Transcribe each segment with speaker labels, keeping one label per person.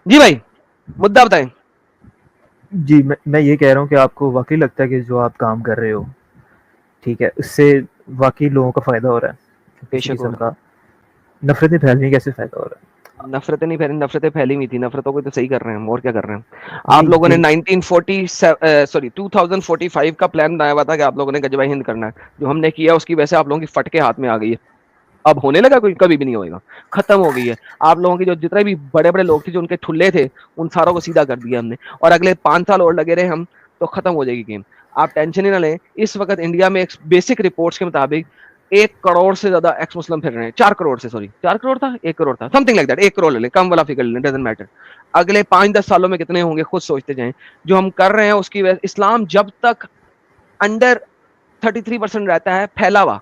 Speaker 1: जी भाई, मुद्दा बताएं।
Speaker 2: जी, मैं ये कह रहा हूँ कि आपको वाक़ई लगता है कि जो आप काम कर रहे हो, ठीक है, उससे वाक़ई लोगों का फ़ायदा हो रहा है? किसी
Speaker 1: बेशक हो
Speaker 2: किस्म
Speaker 1: रहा है।
Speaker 2: का नफ़रतें फैलने कैसे फ़ायदा हो रहा
Speaker 1: नफ़रतें नहीं फैली, नफ़रतें फैली हुई थी, नफ़रतों को तो सही कर रहे हैं हम, और क्या कर रहे हैं।
Speaker 2: है?
Speaker 1: आप
Speaker 2: नहीं,
Speaker 1: लोगों ने
Speaker 2: जो
Speaker 1: 2045 का प्लान बनाया हुआ था कि आप लोगों ने गजबाई हिंद करना है। जो हमने किया उसकी वजह से आप लोगों की फटके हाथ में आ गई है। अब होने लगा, कोई कभी भी नहीं होएगा, खत्म हो गई है। आप लोगों की जो जितने भी बड़े बड़े लोग थे जो उनके ठुल्ले थे, उन सारों को सीधा कर दिया हमने, और अगले 5 साल और लगे रहे हम तो खत्म हो जाएगी गेम। आप टेंशन ही ना लें। इस वक्त इंडिया में एक बेसिक रिपोर्ट्स के मुताबिक 1 करोड़ से ज्यादा एक्स मुस्लिम फिर रहे हैं। 4 करोड़ से, सॉरी 4 करोड़ था, 1 करोड़ था, समथिंग लाइक दैट। 1 करोड़ ले लें, कम वाला फिगर ले लें, डजंट मैटर। अगले 5-10 सालों में कितने होंगे खुद सोचते जाएं। जो हम कर रहे हैं उसकी वजह, इस्लाम जब तक अंडर 33% रहता है फैला हुआ,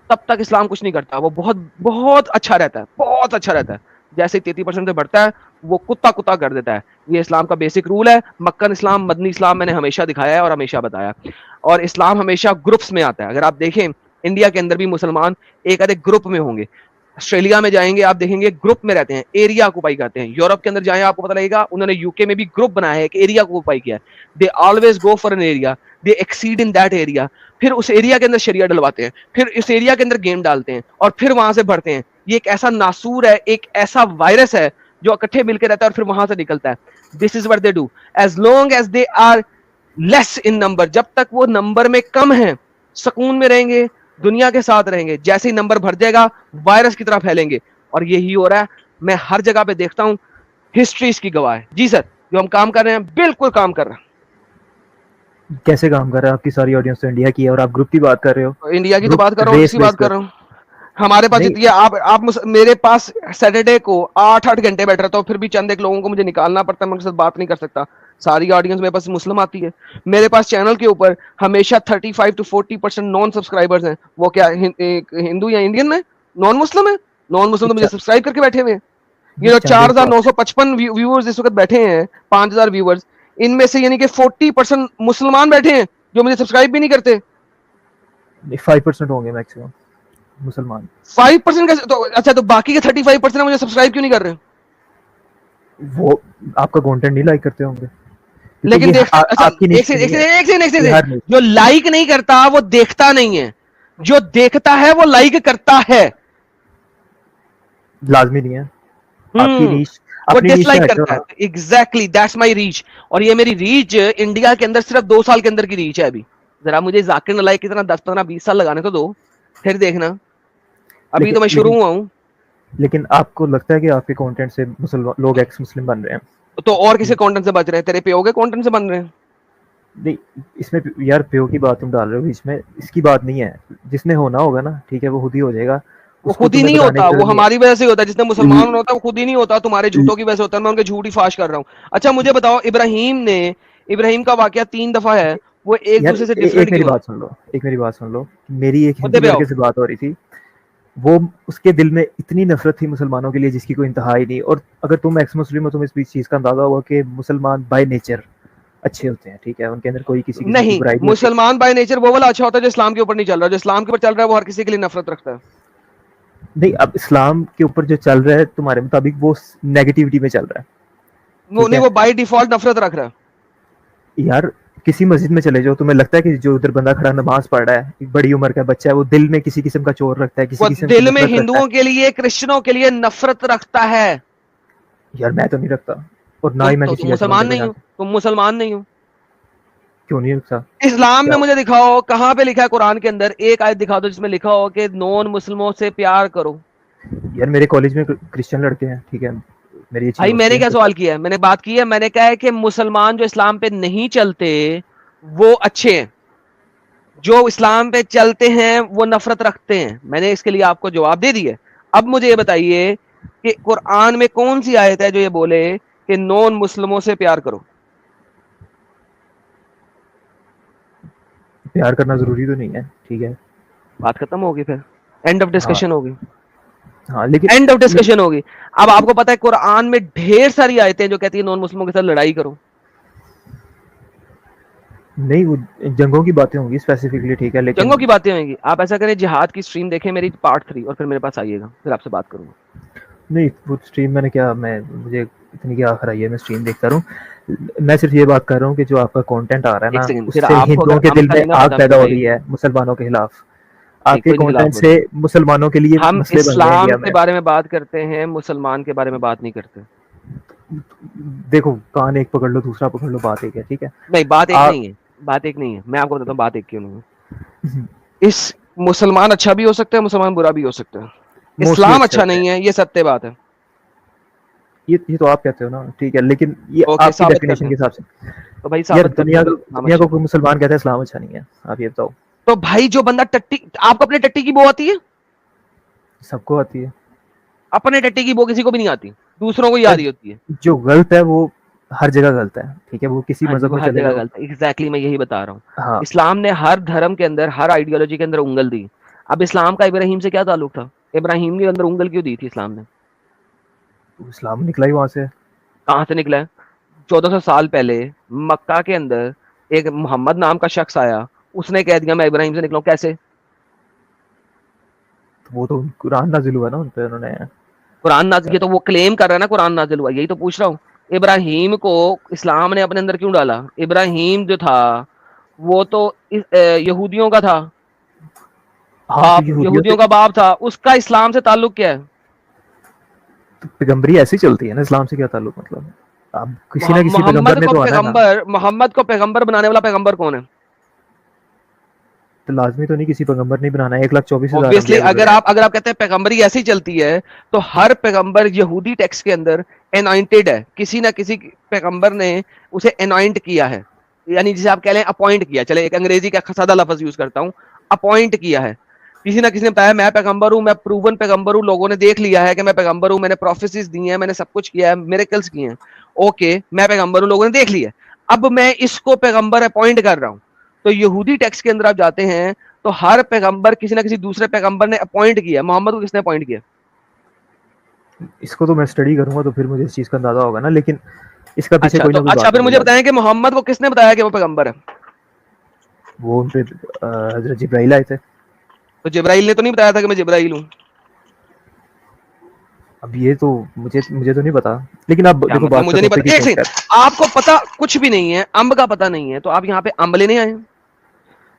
Speaker 1: तब तक इस्लाम कुछ नहीं करता। वो बहुत बहुत अच्छा रहता है, बहुत अच्छा रहता है। जैसे ही 33% से बढ़ता है, वो कुत्ता कुत्ता कर देता है। ये इस्लाम का बेसिक रूल है। मक्कन इस्लाम, मदनी इस्लाम मैंने हमेशा दिखाया है और हमेशा बताया। और इस्लाम हमेशा ग्रुप्स में आता है। अगर आप देखें, इंडिया के अंदर भी मुसलमान एक आधे ग्रुप में होंगे। ऑस्ट्रेलिया में जाएंगे, आप देखेंगे ग्रुप में रहते हैं, एरिया ऑक्युपाई करते हैं। यूरोप के अंदर जाए, आपको पता लगेगा उन्होंने यूके में भी ग्रुप बनाया है, एक एरिया को ऑक्युपाई किया है। They always go for an area, they exceed in that area. फिर उस एरिया के अंदर शरिया डलवाते हैं, फिर इस एरिया के अंदर गेम डालते हैं, और फिर वहां से बढ़ते हैं। ये एक ऐसा नासूर है, एक ऐसा वायरस है जो इकट्ठे मिलकर रहता है और फिर वहां से निकलता है। This is what they do. As long as they are less in number, जब तक वो नंबर में कम है, सुकून में रहेंगे, दुनिया के साथ रहेंगे। जैसे ही नंबर भर जाएगा, वायरस की तरह फैलेंगे। और यही हो रहा है। मैं हर जगह पे देखता हूं, हिस्ट्री इसकी गवाह है। जी सर, जो हम काम कर रहे हैं बिल्कुल काम कर रहे हैं।
Speaker 2: कैसे काम कर रहा है? आपकी सारी ऑडियंस तो इंडिया की है और आप ग्रुप की बात कर रहे हो।
Speaker 1: इंडिया की तो
Speaker 2: ग्रुप
Speaker 1: बात कर रहा हूँ,
Speaker 2: रेस
Speaker 1: जिसकी
Speaker 2: बेस
Speaker 1: बात कर
Speaker 2: पर
Speaker 1: रहा हूँ। हमारे पास
Speaker 2: नहीं।
Speaker 1: जितनी है, आप मेरे पास सैटरडे को 8-8 घंटे बैठ रहता हूँ, फिर भी चंद एक लोगों को मुझे निकालना पड़ता है, मैं उनके साथ बात नहीं कर सकता। सारी ऑडियंस मेरे पास मुस्लिम आती है। मेरे पास चैनल के ऊपर हमेशा 35 to 40% नॉन सब्सक्राइबर्स हैं। वो क्या हिंदू या इंडियन में नॉन मुस्लिम है? नॉन मुस्लिम तो मुझे
Speaker 2: अच्छा,
Speaker 1: सब्सक्राइब करके बैठे हुए हैं। ये
Speaker 2: ये
Speaker 1: जो
Speaker 2: चंद
Speaker 1: चार
Speaker 2: एक
Speaker 1: हजार
Speaker 2: तो
Speaker 1: नौ सौ पचपन व्यूअर्स इस वक्त बैठे हैं, 5,000 व्यूअर्स, इनमें से यानी कि 40% मुसलमान बैठे हैं जो मुझे सब्सक्राइब भी नहीं करते।
Speaker 2: 5% होंगे मैक्सिमम मुसलमान।
Speaker 1: 5% कैसे? तो अच्छा, तो बाकी के 35% मुझे सब्सक्राइब क्यों नहीं कर रहे?
Speaker 2: वो आपका कंटेंट नहीं लाइक करते होंगे, क्योंकि
Speaker 1: लेकिन
Speaker 2: ये
Speaker 1: देख, अच्छा,
Speaker 2: आपकी
Speaker 1: एक
Speaker 2: नीश
Speaker 1: से
Speaker 2: नहीं
Speaker 1: एक
Speaker 2: है।
Speaker 1: से एक से एक
Speaker 2: ये
Speaker 1: से
Speaker 2: हर नीश।
Speaker 1: जो लाइक नहीं करता वो देखता नहीं है, जो देखता है वो लाइक करता है।
Speaker 2: लाजमी नहीं है। आपकी
Speaker 1: हम्म।
Speaker 2: नीश,
Speaker 1: वो
Speaker 2: अपनी नीश में
Speaker 1: डिसलाइक
Speaker 2: हटो
Speaker 1: करता है।
Speaker 2: ना।
Speaker 1: Exactly, that's my reach. और ये मेरी रीच इंडिया के अंदर सिर्फ 2 साल के अंदर की रीच है अभी। जरा मुझे जाकिर नालायक की तरह 10-15-20 साल लगाने तो दो, फिर देखना। अभी
Speaker 2: लेकिन
Speaker 1: तो मैं शुरू
Speaker 2: लेकिन
Speaker 1: हुआ हूँ।
Speaker 2: लेकिन आपको लगता है कि आपके कंटेंट से मुसलमान लोग एक्स मुस्लिम बन रहे हैं?
Speaker 1: तो और किसी
Speaker 2: कि
Speaker 1: कंटेंट से बच रहे हैं? तेरे पे हो गए कंटेंट से बन रहे हैं।
Speaker 2: नहीं, इसमें यार प्यो की बात तुम डाल रहे हो बीच में, इसकी बात नहीं है। जिसने होना होगा ना, ठीक है, वो खुद ही हो जाएगा।
Speaker 1: वो
Speaker 2: उसको
Speaker 1: खुद ही
Speaker 2: तुम्हें
Speaker 1: नहीं
Speaker 2: बताने
Speaker 1: होता,
Speaker 2: की
Speaker 1: वो
Speaker 2: जरूरत नहीं
Speaker 1: हमारी वजह से होता है। जिसने मुसलमान
Speaker 2: है।
Speaker 1: होता है वो खुद ही नहीं होता, तुम्हारे झूठों की वजह से होता है। मैं उनके झूठ ही फाश कर रहा हूँ। अच्छा मुझे बताओ, इब्राहिम का वाकया 3 दफा है, वो एक
Speaker 2: यार
Speaker 1: दूसरे से
Speaker 2: एक
Speaker 1: डिफरेंट
Speaker 2: मेरी
Speaker 1: क्यों है?
Speaker 2: बात सुन लो, एक मेरी बात सुन लो। मेरी एक
Speaker 1: मुद्दे
Speaker 2: हिंदू
Speaker 1: पे
Speaker 2: लड़के
Speaker 1: आओ।
Speaker 2: से बात हो रही थी। वो, उसके दिल में इतनी नफरत थी मुसलमानों के लिए जिसकी कोई इंतहा ही नहीं। और अगर तुम एक्स मुस्लिम हो, तुम इस चीज का अंदाजा होगा कि मुसलमान बाय नेचर अच्छे होते हैं, ठीक है, उनके अंदर कोई किसी किस्म की
Speaker 1: नहीं,
Speaker 2: बुराई नहीं होती।
Speaker 1: मुसलमान बाय नेचर वो वाला अच्छा होता है जो इस्लाम के ऊपर नहीं चल रहा। जो इस्लाम के ऊपर चल रहा है वो हर किसी के लिए नफरत रखता है।
Speaker 2: नहीं, अब इस्लाम के ऊपर जो चल रहा है तुम्हारे मुताबिक वो नेगेटिविटी में चल रहा है,
Speaker 1: वो
Speaker 2: ठीक
Speaker 1: नहीं,
Speaker 2: है।
Speaker 1: वो बाय डिफॉल्ट नफरत रख रहा है।
Speaker 2: यार किसी मस्जिद में चले जाओ, तुम्हें लगता है कि जो उधर बंदा खड़ा नमाज पढ़ रहा है, एक बड़ी उम्र का बच्चा है, वो दिल में किसी किस्म का चोर रखता है, किसी
Speaker 1: वो
Speaker 2: किस्म की
Speaker 1: दिल में
Speaker 2: नफरत रखता है?
Speaker 1: हिंदुओं के लिए, क्रिश्चियनों के लिए नफरत रखता है।
Speaker 2: यार मैं तो नहीं रखता, और ना
Speaker 1: तो,
Speaker 2: ही मैं
Speaker 1: तो
Speaker 2: किसी
Speaker 1: तुम
Speaker 2: ऐसे
Speaker 1: मुसलमान
Speaker 2: बंदे को
Speaker 1: नहीं हो,
Speaker 2: जानता।
Speaker 1: तुम मुसलमान नहीं हो।
Speaker 2: क्यों नहीं रखता?
Speaker 1: इस्लाम में
Speaker 2: क्या?
Speaker 1: मुझे दिखाओ कहां पे लिखा है, कुरान के अंदर एक आयत दिखा दो जिसमें लिखा हो कि नॉन मुस्लिमों से प्यार करो।
Speaker 2: यार मेरे कॉलेज में क्रिश्चियन लड़के हैं, ठीक है, मेरी अच्छी
Speaker 1: भाई
Speaker 2: दोस्ती
Speaker 1: मैंने
Speaker 2: है
Speaker 1: क्या
Speaker 2: उनके
Speaker 1: सवाल
Speaker 2: साथ।
Speaker 1: किया है? मैंने बात की है, मैंने कहा है कि मुसलमान जो इस्लाम पे नहीं चलते वो अच्छे हैं, जो इस्लाम पे चलते हैं वो नफरत रखते हैं। मैंने इसके लिए आपको जवाब दे दिया। अब मुझे ये बताइए कि कुरान में कौन सी आयत है जो ये बोले कि नॉन मुस्लिमों से प्यार करो?
Speaker 2: प्यार करना जरूरी तो नहीं है, ठीक है।
Speaker 1: बात खत्म होगी, फिर एंड ऑफ
Speaker 2: हाँ।
Speaker 1: डिस्कशन होगी।
Speaker 2: हाँ, लेकिन
Speaker 1: एंड ऑफ
Speaker 2: लेकिन
Speaker 1: डिस्कशन होगी। अब आपको पता है कुरान में ढेर सारी आयतें जो कहती है नॉन मुस्लिमों के साथ लड़ाई करो।
Speaker 2: नहीं, वो जंगों की बातें होंगी स्पेसिफिकली, ठीक है,
Speaker 1: जंगों
Speaker 2: लेकिन
Speaker 1: की बातें होंगी। आप ऐसा करें, जिहाद की स्ट्रीम देखें मेरी पार्ट 3, और फिर मेरे पास आइएगा, फिर आपसे बात करूंगा।
Speaker 2: नहीं, वो स्ट्रीम मैंने क्या, मैं मुझे इतनी क्या खराई है, मैं स्ट्रीम देखता रहूं। मैं सिर्फ ये बात कर रहा हूँ कि जो आपका कंटेंट आ रहा है
Speaker 1: एक
Speaker 2: ना,
Speaker 1: सेकंड, फिर
Speaker 2: उससे
Speaker 1: आपको
Speaker 2: हिंदुओं
Speaker 1: अगर
Speaker 2: के
Speaker 1: अम्ब
Speaker 2: दिल
Speaker 1: का
Speaker 2: में
Speaker 1: नहीं ना
Speaker 2: आग
Speaker 1: पता
Speaker 2: पैदा
Speaker 1: मेरे
Speaker 2: हो
Speaker 1: भाई,
Speaker 2: रही है मुसलमानों के खिलाफ।
Speaker 1: नहीं
Speaker 2: आपके
Speaker 1: कोई नहीं खिलाफ
Speaker 2: कंटेंट
Speaker 1: बोल
Speaker 2: से
Speaker 1: रहा।
Speaker 2: मुसलमानों के लिए
Speaker 1: हम
Speaker 2: मसले बन रहे हैं
Speaker 1: इस्लाम
Speaker 2: इंडिया
Speaker 1: के
Speaker 2: में।
Speaker 1: बारे में बात करते हैं, मुसलमान के बारे में बात नहीं करते।
Speaker 2: देखो, कान एक पकड़ लो दूसरा पकड़ लो, बात एक है, ठीक है।
Speaker 1: नहीं, बात एक
Speaker 2: आप
Speaker 1: नहीं है, बात एक नहीं है। मैं आपको बताता हूँ बात एक क्यों नहीं है। इस मुसलमान अच्छा भी हो सकता है, मुसलमान बुरा भी हो सकता है।
Speaker 2: मोस्टली
Speaker 1: इस्लाम
Speaker 2: अच्छे
Speaker 1: अच्छा
Speaker 2: होते
Speaker 1: नहीं
Speaker 2: हैं।
Speaker 1: है, ये सत्य बात है।
Speaker 2: ये तो आप कहते हो ना, ठीक है, लेकिन ये
Speaker 1: ओके,
Speaker 2: आपकी
Speaker 1: साबित करते
Speaker 2: डेफिनेशन के
Speaker 1: हैं।
Speaker 2: हिसाब से।
Speaker 1: तो भाई
Speaker 2: यार
Speaker 1: साबित करते हैं, इस्लाम
Speaker 2: दुनिया
Speaker 1: अच्छा
Speaker 2: को
Speaker 1: है।
Speaker 2: कोई मुसलमान कहता है इस्लाम अच्छा नहीं है, आप ये बताओ।
Speaker 1: तो भाई जो बंदा टट्टी, आपको अपने टट्टी की बो आती है?
Speaker 2: सबको आती है।
Speaker 1: अपने टट्टी की बो किसी को भी नहीं आती, दूसरों को ही आ
Speaker 2: यार
Speaker 1: रही होती है।
Speaker 2: जो गलत है वो हर जगह गलत है, ठीक है, वो किसी
Speaker 1: हाँ जी,
Speaker 2: मजहब
Speaker 1: वो
Speaker 2: में
Speaker 1: हर
Speaker 2: चले
Speaker 1: जगह
Speaker 2: जाओ।
Speaker 1: गलत है, एग्जैक्टली मैं यही बता रहा हूँ।
Speaker 2: हाँ।
Speaker 1: इस्लाम ने हर धर्म के अंदर, हर आइडियोलॉजी के अंदर उंगल दी। अब इस्लाम का इब्राहिम से क्या ताल्लुक था? इब्राहिम के अंदर उंगल क्यों दी थी इस्लाम ने?
Speaker 2: तो इस्लाम निकला ही वहां से।
Speaker 1: कहाँ से निकला है? 1400 साल पहले मक्का के अंदर एक मोहम्मद नाम का शख्स आया, उसने कह दिया मैं इब्राहिम से निकला हूं। कैसे?
Speaker 2: तो वो तो कुरान नाजिल हुआ ना उन पे, उन्होंने।
Speaker 1: कुरान नाजिल, ये तो वो क्लेम कर रहा है ना कुरान नाजिल हुआ, यही तो पूछ रहा हूँ। इब्राहिम को इस्लाम ने अपने अंदर क्यों डाला? इब्राहिम जो था वो तो यहूदियों का था,
Speaker 2: हाँ, तो
Speaker 1: बाप
Speaker 2: यहूदियों से
Speaker 1: यहूदियों का बाप था, उसका इस्लाम से ताल्लुक क्या है?
Speaker 2: तो पैगंबरी ऐसी चलती है ना, इस्लाम से क्या ताल्लुक, मतलब अब किसी ना किसी पैगंबर
Speaker 1: मोहम्मद
Speaker 2: ने
Speaker 1: को
Speaker 2: तो आना है ना।
Speaker 1: पैगंबर, मोहम्मद को पैगंबर बनाने वाला पैगंबर कौन है?
Speaker 2: तो लाजमी तो नहीं किसी पैगंबर ने बनाना है, 1,24,000
Speaker 1: ऑब्वियसली,
Speaker 2: अम्बिया गुजरे हैं।
Speaker 1: अगर आप कहते हैं पैगंबरी ऐसी चलती है, तो हर पैगंबर यहूदी टेक्स्ट के अंदर एनॉइंटेड है, किसी ना किसी पैगंबर ने उसे एनॉइंट किया है। यानी जिसे आप कह लें अपॉइंट किया, चले एक अंग्रेजी का सादा लफ्ज यूज करता हूं, अपॉइंट किया है। किसी ना किसी ने बताया मैं पैगंबर हूं, मैं प्रूवन पैगंबर हूं, लोगों ने देख लिया है कि मैं पैगंबर हूं, मैंने प्रोफेसीज दी हैं, मैंने सब कुछ किया है, मिरेकल्स किए हैं। ओके, मैं पैगंबर हूं, लोगों ने देख लिया। अब मैं इसको पैगंबर अपॉइंट कर रहा हूं। तो यहूदी टेक्स्ट के अंदर आप जाते हैं तो हर पैगंबर किसी ना किसी दूसरे पैगंबर ने अपॉइंट किया। मोहम्मद को किसने अपॉइंट किया?
Speaker 2: इसको तो मैं स्टडी करूंगा तो फिर मुझे इस चीज का अंदाजा होगा ना, लेकिन इसका पीछे
Speaker 1: अच्छा,
Speaker 2: कोई
Speaker 1: तो
Speaker 2: ना कोई
Speaker 1: अच्छा
Speaker 2: बात
Speaker 1: फिर
Speaker 2: होगी
Speaker 1: मुझे
Speaker 2: यार।
Speaker 1: बताएं कि मोहम्मद को किसने बताया कि वो पैगंबर है?
Speaker 2: वो उन पे हजरत जिब्राइल आए थे।
Speaker 1: तो जिब्राइल ने तो नहीं बताया था कि मैं जिब्राइल हूं?
Speaker 2: अब ये तो मुझे तो नहीं पता, लेकिन अब
Speaker 1: क्या
Speaker 2: देखो
Speaker 1: मतलब
Speaker 2: बात का
Speaker 1: मुझे नहीं
Speaker 2: टॉपिक ही
Speaker 1: पता? एक
Speaker 2: चेंज
Speaker 1: सेकंड,
Speaker 2: कर।
Speaker 1: आपको पता कुछ भी नहीं है, अम्ब का पता नहीं है, तो आप यहाँ पे अम्ब लेने आए हैं?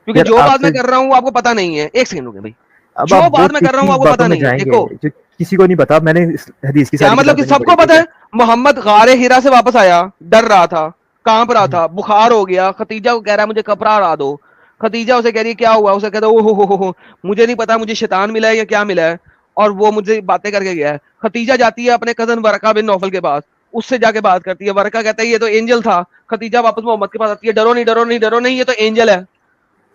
Speaker 1: क्योंकि
Speaker 2: यार
Speaker 1: जो बात मैं
Speaker 2: आपसे
Speaker 1: कर रहा हूँ वो आपको पता नहीं है। एक सेकंड रुके भाई,
Speaker 2: अब आप
Speaker 1: जो बात
Speaker 2: बहुत
Speaker 1: मैं कर रहा हूँ
Speaker 2: तीखी
Speaker 1: वो आपको
Speaker 2: बातों
Speaker 1: पता
Speaker 2: में
Speaker 1: नहीं है।
Speaker 2: जाएंगे
Speaker 1: देखो,
Speaker 2: जो किसी को नहीं पता। मैंने इस हदीस की
Speaker 1: क्या
Speaker 2: सारी
Speaker 1: मतलब कि
Speaker 2: किताबें नहीं
Speaker 1: सबको
Speaker 2: पढ़ी, ठीक
Speaker 1: पता
Speaker 2: है।
Speaker 1: है? मोहम्मद गारे हिरा से वापस आया, डर रहा था, कांप रहा था, बुखार हो गया, खतीजा को कह रहा है मुझे कपड़ा ला दो। खतीजा उसे कह रही है क्या हुआ? उसे कहता है ओ हो, मुझे नहीं पता मुझे शैतान मिला है या क्या मिला है, और वो मुझे बातें करके गया है। खतीजा जाती है अपने कजन वरका बिन नौफल के पास, उससे जाके बात करती है। वरका कहता है ये तो एंजल था। खतीजा वापस मोहम्मद के पास आती है, डरो नहीं डरो नहीं डरो नहीं, ये तो एंजल है।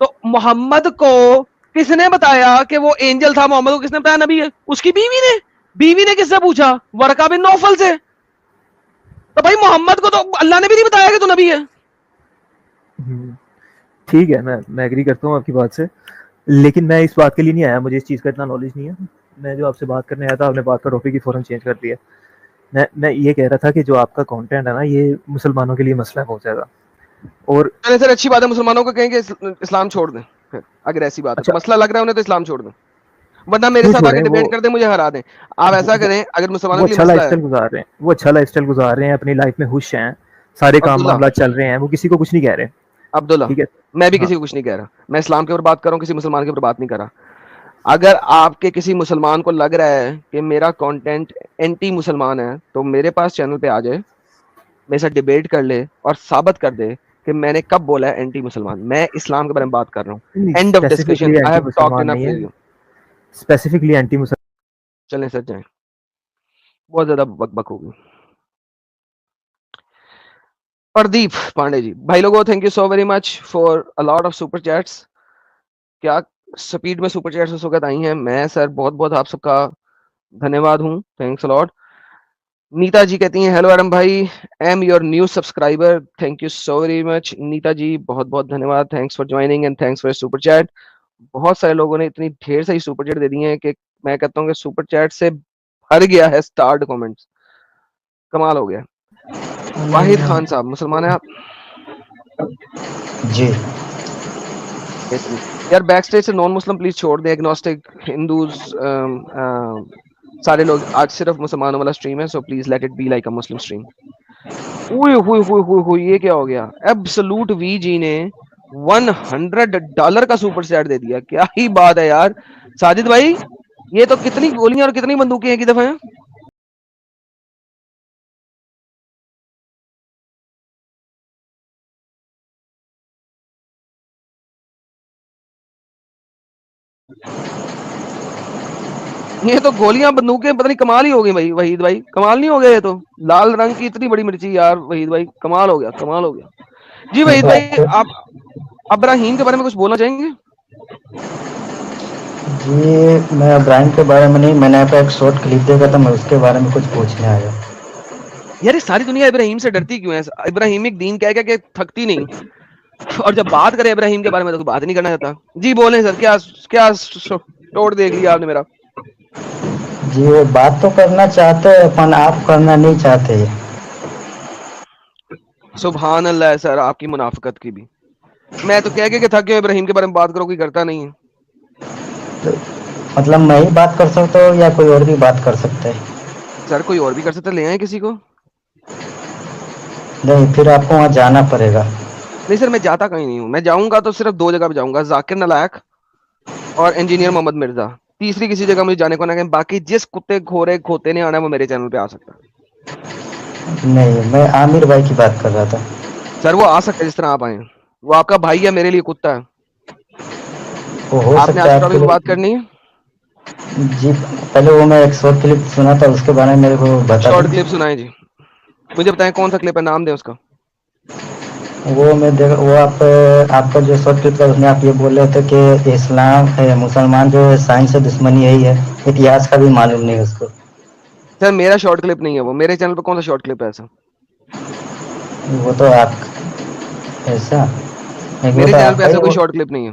Speaker 1: तो मोहम्मद को किसने बताया कि वो एंजल था? मोहम्मद को किसने बताया नबी है? उसकी बीवी ने। बीवी ने किससे पूछा? वरका बिन नौफल से। तो भाई मोहम्मद को तो अल्लाह ने भी नहीं बताया कि तू नबी है।
Speaker 2: हम्म, ठीक है, मैं एग्री करता हूँ आपकी बात से, लेकिन मैं इस बात के लिए नहीं आया, मुझे इस चीज़ का इतना नॉलेज नहीं है। मैं जो आपसे बात करने आया था, आपने बात का टॉपिक ही फौरन चेंज कर दिया। मैं ये कह रहा था कि जो आपका कंटेंट है ना, ये मुसलमानों के लिए मसला है बहुत ज़्यादा। और
Speaker 1: चले सर, अच्छी बात है, मुसलमानों को कहेंगे इस्लाम छोड़ दें। फिर अगर ऐसी बात है तो
Speaker 2: अच्छा,
Speaker 1: मसला लग रहा है उन्हें, तो इस्लाम छोड़ दें, वरना मेरे
Speaker 2: क्यों
Speaker 1: साथ
Speaker 2: छोड़ें
Speaker 1: आके
Speaker 2: वो
Speaker 1: डिबेट कर दें, मुझे हरा दें। आप
Speaker 2: वो
Speaker 1: ऐसा
Speaker 2: वो
Speaker 1: करें, अगर मुसलमानों
Speaker 2: वो
Speaker 1: के लिए
Speaker 2: अच्छा
Speaker 1: मसला है।
Speaker 2: लाइफस्टाइल गुजार रहे हैं, वो अच्छा लाइफस्टाइल गुजार रहे हैं, अपनी लाइफ में खुश हैं, सारे काम
Speaker 1: अब्दुल्ला,
Speaker 2: मामला चल रहे हैं, वो किसी को कुछ नहीं कह रहे।
Speaker 1: अब्दुल्ला,
Speaker 2: ठीक है।
Speaker 1: मैं भी
Speaker 2: हाँ।
Speaker 1: किसी को कुछ नहीं कह रहा, मैं इस्लाम के ऊपर बात कर रहा हूँ, किसी मुसलमान के ऊपर बात नहीं कर रहा। अगर आपके किसी मुसलमान को लग रहा है कि मेरा कंटेंट एंटी मुसलमान है, तो मेरे पास चैनल पे आ जाए, मेरे साथ डिबेट कर ले और साबित कर दे कि मैंने कब बोला है एंटी मुसलमान। मैं इस्लाम के बारे में बात कर रहा हूँ। End of discussion,
Speaker 2: specifically
Speaker 1: I
Speaker 2: anti
Speaker 1: have talked
Speaker 2: मुसलमान
Speaker 1: इनफ
Speaker 2: नहीं
Speaker 1: विद
Speaker 2: है,
Speaker 1: यू।
Speaker 2: स्पेसिफिकली एंटी मुसलमान।
Speaker 1: चलें सर, जाएं, बहुत ज्यादा बकबक होगी। प्रदीप पांडे जी, भाई लोगों, thank you so very much for a lot of super chats. क्या स्पीड में सुपर चैट्स उस वक्त आई हैं। मैं सर बहुत बहुत आप सबका धन्यवाद हूँ, thanks a lot. Neeta ji कहती हैं हेलो एडम भाई, am your new subscriber, thank you so very much. Neeta ji बहुत बहुत धन्यवाद, thanks for joining and thanks for super chat. बहुत सारे लोगों ने इतनी ढेर सारी सुपर चैट दे दी हैं कि मैं कहता हूँ कि सुपर चैट से भर गया है स्टार्ड कमेंट्स, कमाल हो गया। वाहिद खान साहब, मुसलमान है आप?
Speaker 3: जी।
Speaker 1: बेहतरीन। यार बैक स्टेज से नॉन मुस्लिम प्लीज छोड़ दें, एग्नोस्टिक, हिंदूज, सारे लोग आज सिर्फ मुसलमानों वाला स्ट्रीम है, so please let it be like a Muslim stream. ओए होए होए होए होए, ये क्या हो गया? एब्सोल्यूट वी जी ने $100 का सुपर चैट दे दिया, क्या ही बात है यार। साजिद भाई, ये तो कितनी गोलियां और कितनी बंदूकें एक ही दफा हैं। ये तो गोलियां बंदूकें पता नहीं, कमाल ही हो गई भाई वहीद भाई, कमाल नहीं हो गया? ये तो लाल रंग की इतनी बड़ी मिर्ची यार वहीद भाई, कमाल हो गया, कमाल हो गया। जी
Speaker 3: मैं
Speaker 1: वहीद
Speaker 3: तो
Speaker 1: भाई,
Speaker 3: आपको
Speaker 1: आप अब्राहीम के बारे में कुछ बोलना चाहेंगे?
Speaker 3: जी, मैं इब्राहिम के बारे में नहीं, मैंने यहाँ पे एक शॉर्ट क्लिप देखा था, मैं उसके बारे में कुछ पूछने आया।
Speaker 1: यार ये सारी दुनिया इब्राहिम से डरती क्यों है? इब्राहिम एक दीन कह के थकती नहीं, और जब बात करें इब्राहिम के बारे में तो बात नहीं करना चाहता। जी बोले सर, क्या क्या तोड़ देख लिया आपने मेरा।
Speaker 3: जी, वो बात तो करना चाहते हैं अपन, आप करना नहीं चाहते।
Speaker 1: सुभान अल्लाह है सर आपकी मुनाफिकत की भी। मैं तो कह के थक गया, इब्राहिम के बारे में बात करो, कोई करता नहीं है।
Speaker 3: तो मतलब मैं ही बात कर सकता हूँ या कोई और भी बात कर सकता है?
Speaker 1: सर कोई और भी कर सकता है, ले आए किसी को।
Speaker 3: नहीं, फिर आपको वहाँ जाना पड़ेगा।
Speaker 1: नहीं सर, मैं जाता कहीं नहीं हूँ, मैं जाऊंगा तो सिर्फ 2 जगह पे जाऊंगा, जाकिर नालायक और इंजीनियर मोहम्मद मिर्जा। तीसरी किसी जगह मुझे जाने को ना कहें। बाकी जिस कुत्ते घोरे खोते ने आना है वो मेरे चैनल पे आ सकता है।
Speaker 3: नहीं, मैं आमिर भाई की बात कर रहा था।
Speaker 1: सर वो आ सकता है जिस तरह आप आए। वो आपका भाई है, मेरे लिए कुत्ता है।
Speaker 3: वो हो
Speaker 1: आपने
Speaker 3: सकता
Speaker 1: आज
Speaker 3: है
Speaker 1: टॉपिक
Speaker 3: आपके
Speaker 1: पे
Speaker 3: लिए।
Speaker 1: बात करनी है?
Speaker 3: जी, पहले वो मैं एक शॉर्ट क्लिप सुना था, उसके बारे में मेरे को बता
Speaker 1: शॉर्ट
Speaker 3: दें।
Speaker 1: क्लिप सुनाए जी, मुझे बताएं कौन सा क्लिप है, नाम दें उसका।
Speaker 3: वो मैं देख वो आपका जो शॉर्ट क्लिप था उसमें आप ये बोल रहे थे कि इस्लाम मुसलमान जो है साइंस से दुश्मनी यही है, इतिहास का भी मालूम नहीं उसको।
Speaker 1: सर मेरा शॉर्ट क्लिप नहीं है वो, मेरे चैनल पे कौन सा शॉर्ट क्लिप है ऐसा?
Speaker 3: वो तो आप ऐसा नहीं, वो
Speaker 1: मेरे
Speaker 3: तो
Speaker 1: चैनल पे
Speaker 3: आपका
Speaker 1: ऐसा
Speaker 3: ही
Speaker 1: कोई शॉर्ट क्लिप नहीं है।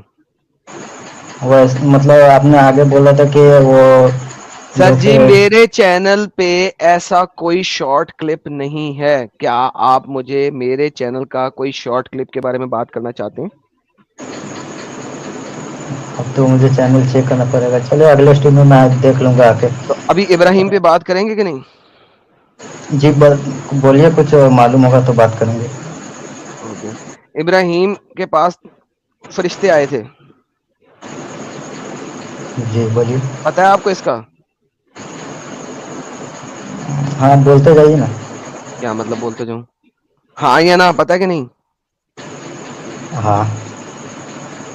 Speaker 3: मतलब आपने आगे बोला था कि वो
Speaker 1: सर
Speaker 3: जो
Speaker 1: जी मेरे चैनल पे ऐसा कोई शॉर्ट क्लिप नहीं है। क्या आप मुझे मेरे चैनल का कोई शॉर्ट क्लिप के बारे में बात करना चाहते हैं?
Speaker 3: अब तो मुझे चैनल चेक करना पड़ेगा। चलो अगले स्ट्रीम में मैं देख लूंगा आके।
Speaker 1: तो अभी इब्राहिम पे बात करेंगे कि नहीं?
Speaker 3: जी बोलिए, कुछ मालूम होगा तो बात करेंगे।
Speaker 1: ओके। इब्राहिम के पास फरिश्ते आए थे,
Speaker 3: जी बोलिए।
Speaker 1: पता है आपको इसका?
Speaker 3: हाँ, बोलते जाइए ना।
Speaker 1: क्या मतलब बोलते जाऊं? हाँ या ना, पता है कि नहीं?
Speaker 3: हाँ,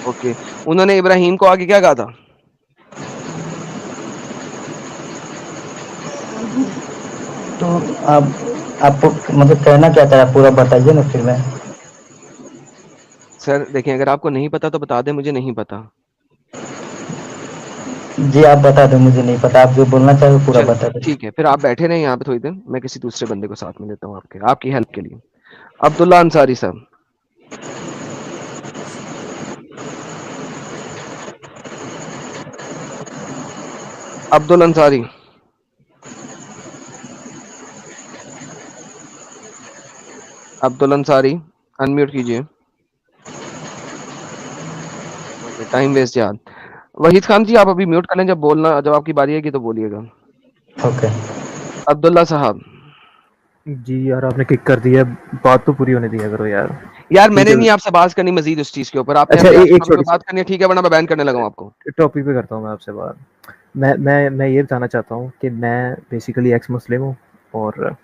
Speaker 1: ओके। उन्होंने इब्राहिम को आगे क्या कहा था?
Speaker 3: तो आप आपको मतलब कहना क्या था, आप पूरा बताइए ना फिर मैं।
Speaker 1: सर देखिए, अगर आपको नहीं पता तो बता दें, मुझे नहीं पता।
Speaker 3: जी आप बता दें, मुझे नहीं पता, आप जो बोलना चाहे वो पूरा
Speaker 1: चल
Speaker 3: बता दें।
Speaker 1: ठीक है, फिर आप बैठे रहे यहाँ पे थोड़ी देर, मैं किसी दूसरे बंदे को साथ में लेता हूँ आपकी हेल्प के लिए। अब्दुल्ला अंसारी साहब। अब्दुल अंसारी। अब्दुल अंसारी, अनम्यूट कीजिए। ओके, टाइम वेस्ट यार। वहीद खान जी आप अभी म्यूट कर लें, जब आपकी बारी आएगी तो बोलिएगा।
Speaker 3: ओके।
Speaker 1: अब्दुल्ला साहब।
Speaker 2: जी यार आपने किक कर दिया, बात तो पूरी होने दिया करो यार।
Speaker 1: यार
Speaker 2: ठीक
Speaker 1: मैंने
Speaker 2: है।
Speaker 1: नहीं आपसे बात करनी मजीद उस चीज के ऊपर, आपने
Speaker 2: अच्छा
Speaker 1: अपने आज
Speaker 2: एक
Speaker 1: टॉपिक पे
Speaker 2: छोटी सी
Speaker 1: बात करनी है, ठीक है, वरना मैं बैन करने लगा हूं आपको।
Speaker 2: टॉपिक पे करता हूँ मैं आपसे बात। मैं ये बताना चाहता हूँ कि मैं बेसिकली एक्स मुस्लिम हूँ, और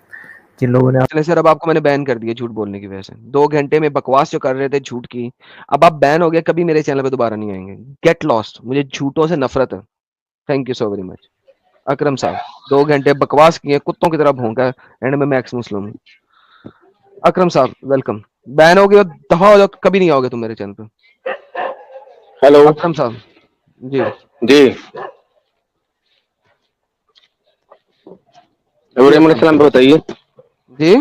Speaker 2: जिन लोगों ने
Speaker 1: चले सर, अब आपको मैंने बैन कर दिया झूठ बोलने की वजह से। 2 घंटे में बकवास जो कर रहे थे झूठ की, अब आप बैन हो गए, कभी मेरे चैनल पे दोबारा नहीं आएंगे। गेट लॉस्ट, मुझे झूठों से नफरत है। Thank you so very much. Akram साहब, 2 घंटे बकवास किए, कुत्तों की तरह भौंका, एंड में मैं एक्स मुस्लिम हूँ। अकरम साहब वेलकम। बैन हो गए और दफा हो जाओ, कभी नहीं आओगे तुम मेरे चैनल पे।
Speaker 4: हेलो
Speaker 1: अकरम साहब जी।
Speaker 4: जी,
Speaker 1: जी
Speaker 4: इब्राहिम
Speaker 1: अकरम
Speaker 4: अलैहिस्सलाम
Speaker 1: साहब।
Speaker 4: बताइए।
Speaker 1: जी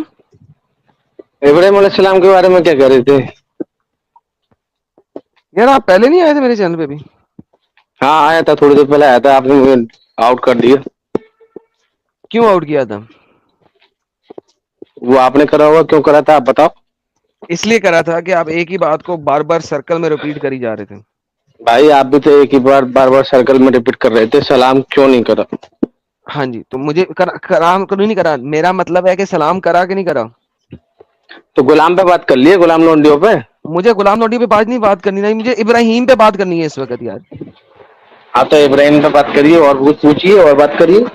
Speaker 4: इब्राहिम अलैहिस्सलाम के बारे में क्या कह रहे थे?
Speaker 1: यार आप पहले नहीं आए थे मेरे चैनल पे भी?
Speaker 4: हाँ आया था, थोड़ी देर पहले आया था, आपने मुझे आउट कर दिया।
Speaker 1: क्यों आउट किया था?
Speaker 4: वो आपने करा होगा, क्यों करा था आप बताओ।
Speaker 1: इसलिए करा था कि आप एक ही बात को बार बार सर्कल में रिपीट करी जा रहे थे।
Speaker 4: भाई आप भी तो एक ही बार बार बार सर्कल में रिपीट कर रहे थे, सलाम क्यों नहीं करा?
Speaker 1: हाँ जी, तो मुझे कराम क्यों नहीं करा? मेरा मतलब है कि सलाम करा कि नहीं करा?
Speaker 4: तो गुलाम पे बात कर लिए, गुलाम लोंडियों पे।
Speaker 1: मुझे गुलाम नबी पे बात करनी नहीं, मुझे इब्राहिम पे बात करनी है इस वक्त यार।
Speaker 4: हाँ तो इब्राहिम पे बात करिए और कुछ पूछिए और बात करिए।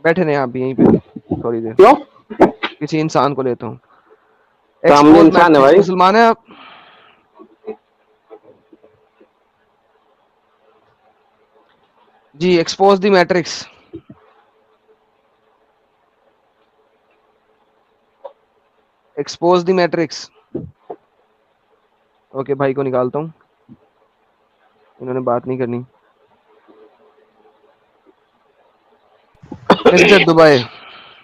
Speaker 1: बैठे रहे आप भी यहीं पे थोड़ी देर,
Speaker 4: क्यों?
Speaker 1: किसी इंसान को लेता हूँ।
Speaker 4: सामने
Speaker 1: एक्सपोज
Speaker 4: इंसान है
Speaker 1: मैट्रिक्स,
Speaker 4: भाई।
Speaker 1: मुसलमान है आप? जी, expose the matrix. Expose the matrix. Okay, भाई को निकालता हूँ, इन्होंने बात नहीं करनी। मिस्टर दुबई,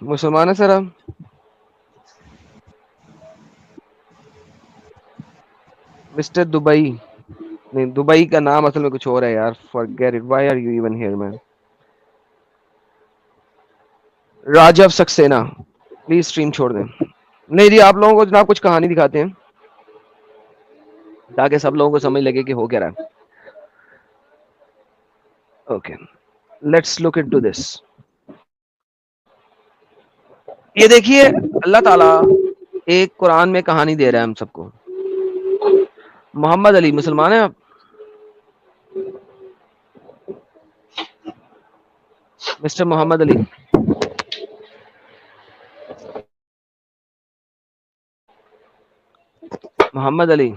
Speaker 1: मुसलमान है सर आप? मिस्टर दुबई, नहीं, दुबई का नाम असल में कुछ और है यार, forget it, why are you even here man. Rajiv Saxena, please stream छोड़ दें। नहीं जी, आप लोगों को जनाब कुछ कहानी दिखाते हैं ताकि सब लोगों को समझ लगे कि हो क्या रहा है। Okay, let's look into this. ये देखिए, अल्लाह ताला एक कुरान में कहानी दे रहा है हम सबको। मोहम्मद अली, मुसलमान है आप? मिस्टर मोहम्मद अली, मोहम्मद अली,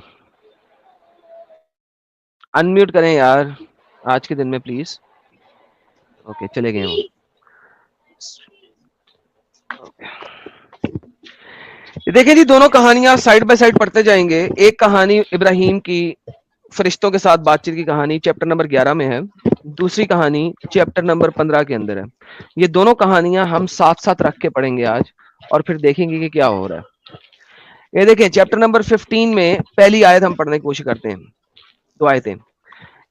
Speaker 1: अनम्यूट करें यार आज के दिन में प्लीज। ओके, चले गए वो। देखिए जी, दोनों कहानियां साइड बाय साइड पढ़ते जाएंगे। एक कहानी इब्राहिम की फरिश्तों के साथ बातचीत की कहानी चैप्टर नंबर 11 में है, दूसरी कहानी चैप्टर नंबर 15 के अंदर है। ये दोनों कहानियां हम साथ साथ रख के पढ़ेंगे आज और फिर देखेंगे कि क्या हो रहा है। ये देखिए, चैप्टर नंबर 15 में पहली आयत हम पढ़ने की कोशिश करते हैं। दो आयतें,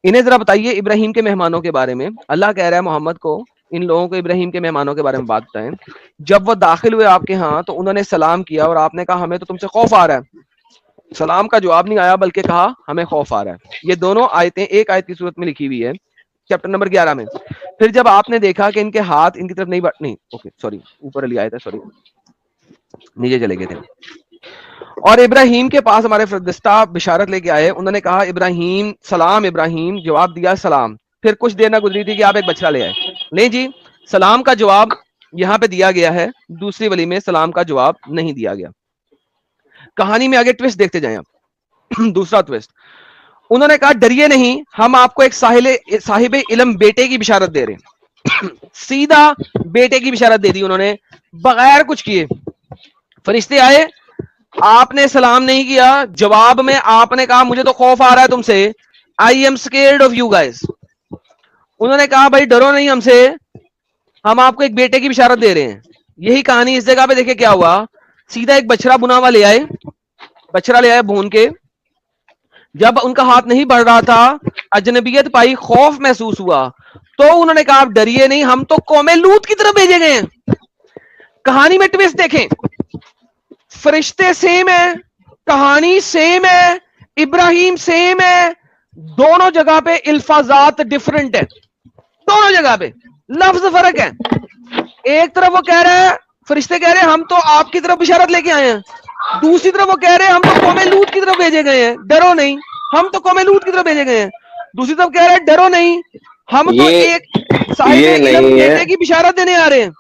Speaker 1: इन्हें जरा बताइए इब्राहिम के मेहमानों के बारे में। अल्लाह कह रहा है मोहम्मद को, इन लोगों को इब्राहिम के मेहमानों के बारे में बात बताएं। जब वो दाखिल हुए आपके यहाँ तो उन्होंने सलाम किया और आपने कहा हमें तो तुमसे खौफ आ रहा है। सलाम का जवाब नहीं आया बल्कि कहा हमें खौफ आ रहा है। ये दोनों आयतें एक आयत की सूरत में लिखी हुई है चैप्टर नंबर 11 में। फिर जब आपने देखा कि इनके हाथ इनकी तरफ नहीं नहीं, ओके सॉरी, ऊपर वाली आयत है, सॉरी, नीचे चले गए थे। और इब्राहिम के पास हमारे फरिश्ता बिशारत लेके आए, उन्होंने कहा इब्राहिम सलाम, इब्राहिम जवाब दिया सलाम। फिर कुछ देर ना गुजरी थी कि आप एक बछड़ा ले आए। ले जी, सलाम का जवाब यहाँ पे दिया गया है, दूसरी वली में सलाम का जवाब नहीं दिया गया। कहानी में आगे ट्विस्ट देखते जाएं आप। दूसरा ट्विस्ट, उन्होंने कहा डरिए नहीं, हम आपको एक साहिब इल्म बेटे की बिशारत दे रहे हैं। सीधा बेटे की बिशारत दे दी उन्होंने, बगैर कुछ किए। फरिश्ते आए, आपने सलाम नहीं किया, जवाब में आपने कहा मुझे तो खौफ आ रहा है तुमसे, I am scared of you guys. उन्होंने कहा भाई डरो नहीं हमसे, हम आपको एक बेटे की बिशारत दे रहे हैं। यही कहानी इस जगह पे देखिए क्या हुआ। सीधा एक बछड़ा बुना हुआ ले आए, बछड़ा ले आए भून के। जब उनका हाथ नहीं बढ़ रहा था, अजनबियत पाई, खौफ महसूस हुआ, तो उन्होंने कहा आप डरिए नहीं, हम तो कौमे लूत की तरफ भेजे गए हैं। कहानी में ट्विस्ट देखें, फरिश्ते सेम है, कहानी सेम है, इब्राहिम सेम है, दोनों जगह पे इल्फाजात डिफरेंट है, दोनों जगह पे लफ्ज फर्क है। एक तरफ वो कह रहे हैं, फरिश्ते कह रहे हैं हम तो आपकी तरफ बिशारत लेके आए हैं, दूसरी तरफ वो कह रहे हैं हम तो कौमे लूत की तरफ भेजे गए हैं, डरो नहीं, हम तो कौमे लूत की तरफ भेजे गए हैं। दूसरी तरफ कह रहे हैं डरो नहीं, हम तो एक साहिबे इल्म बेटे की बिशारत देने आ रहे हैं।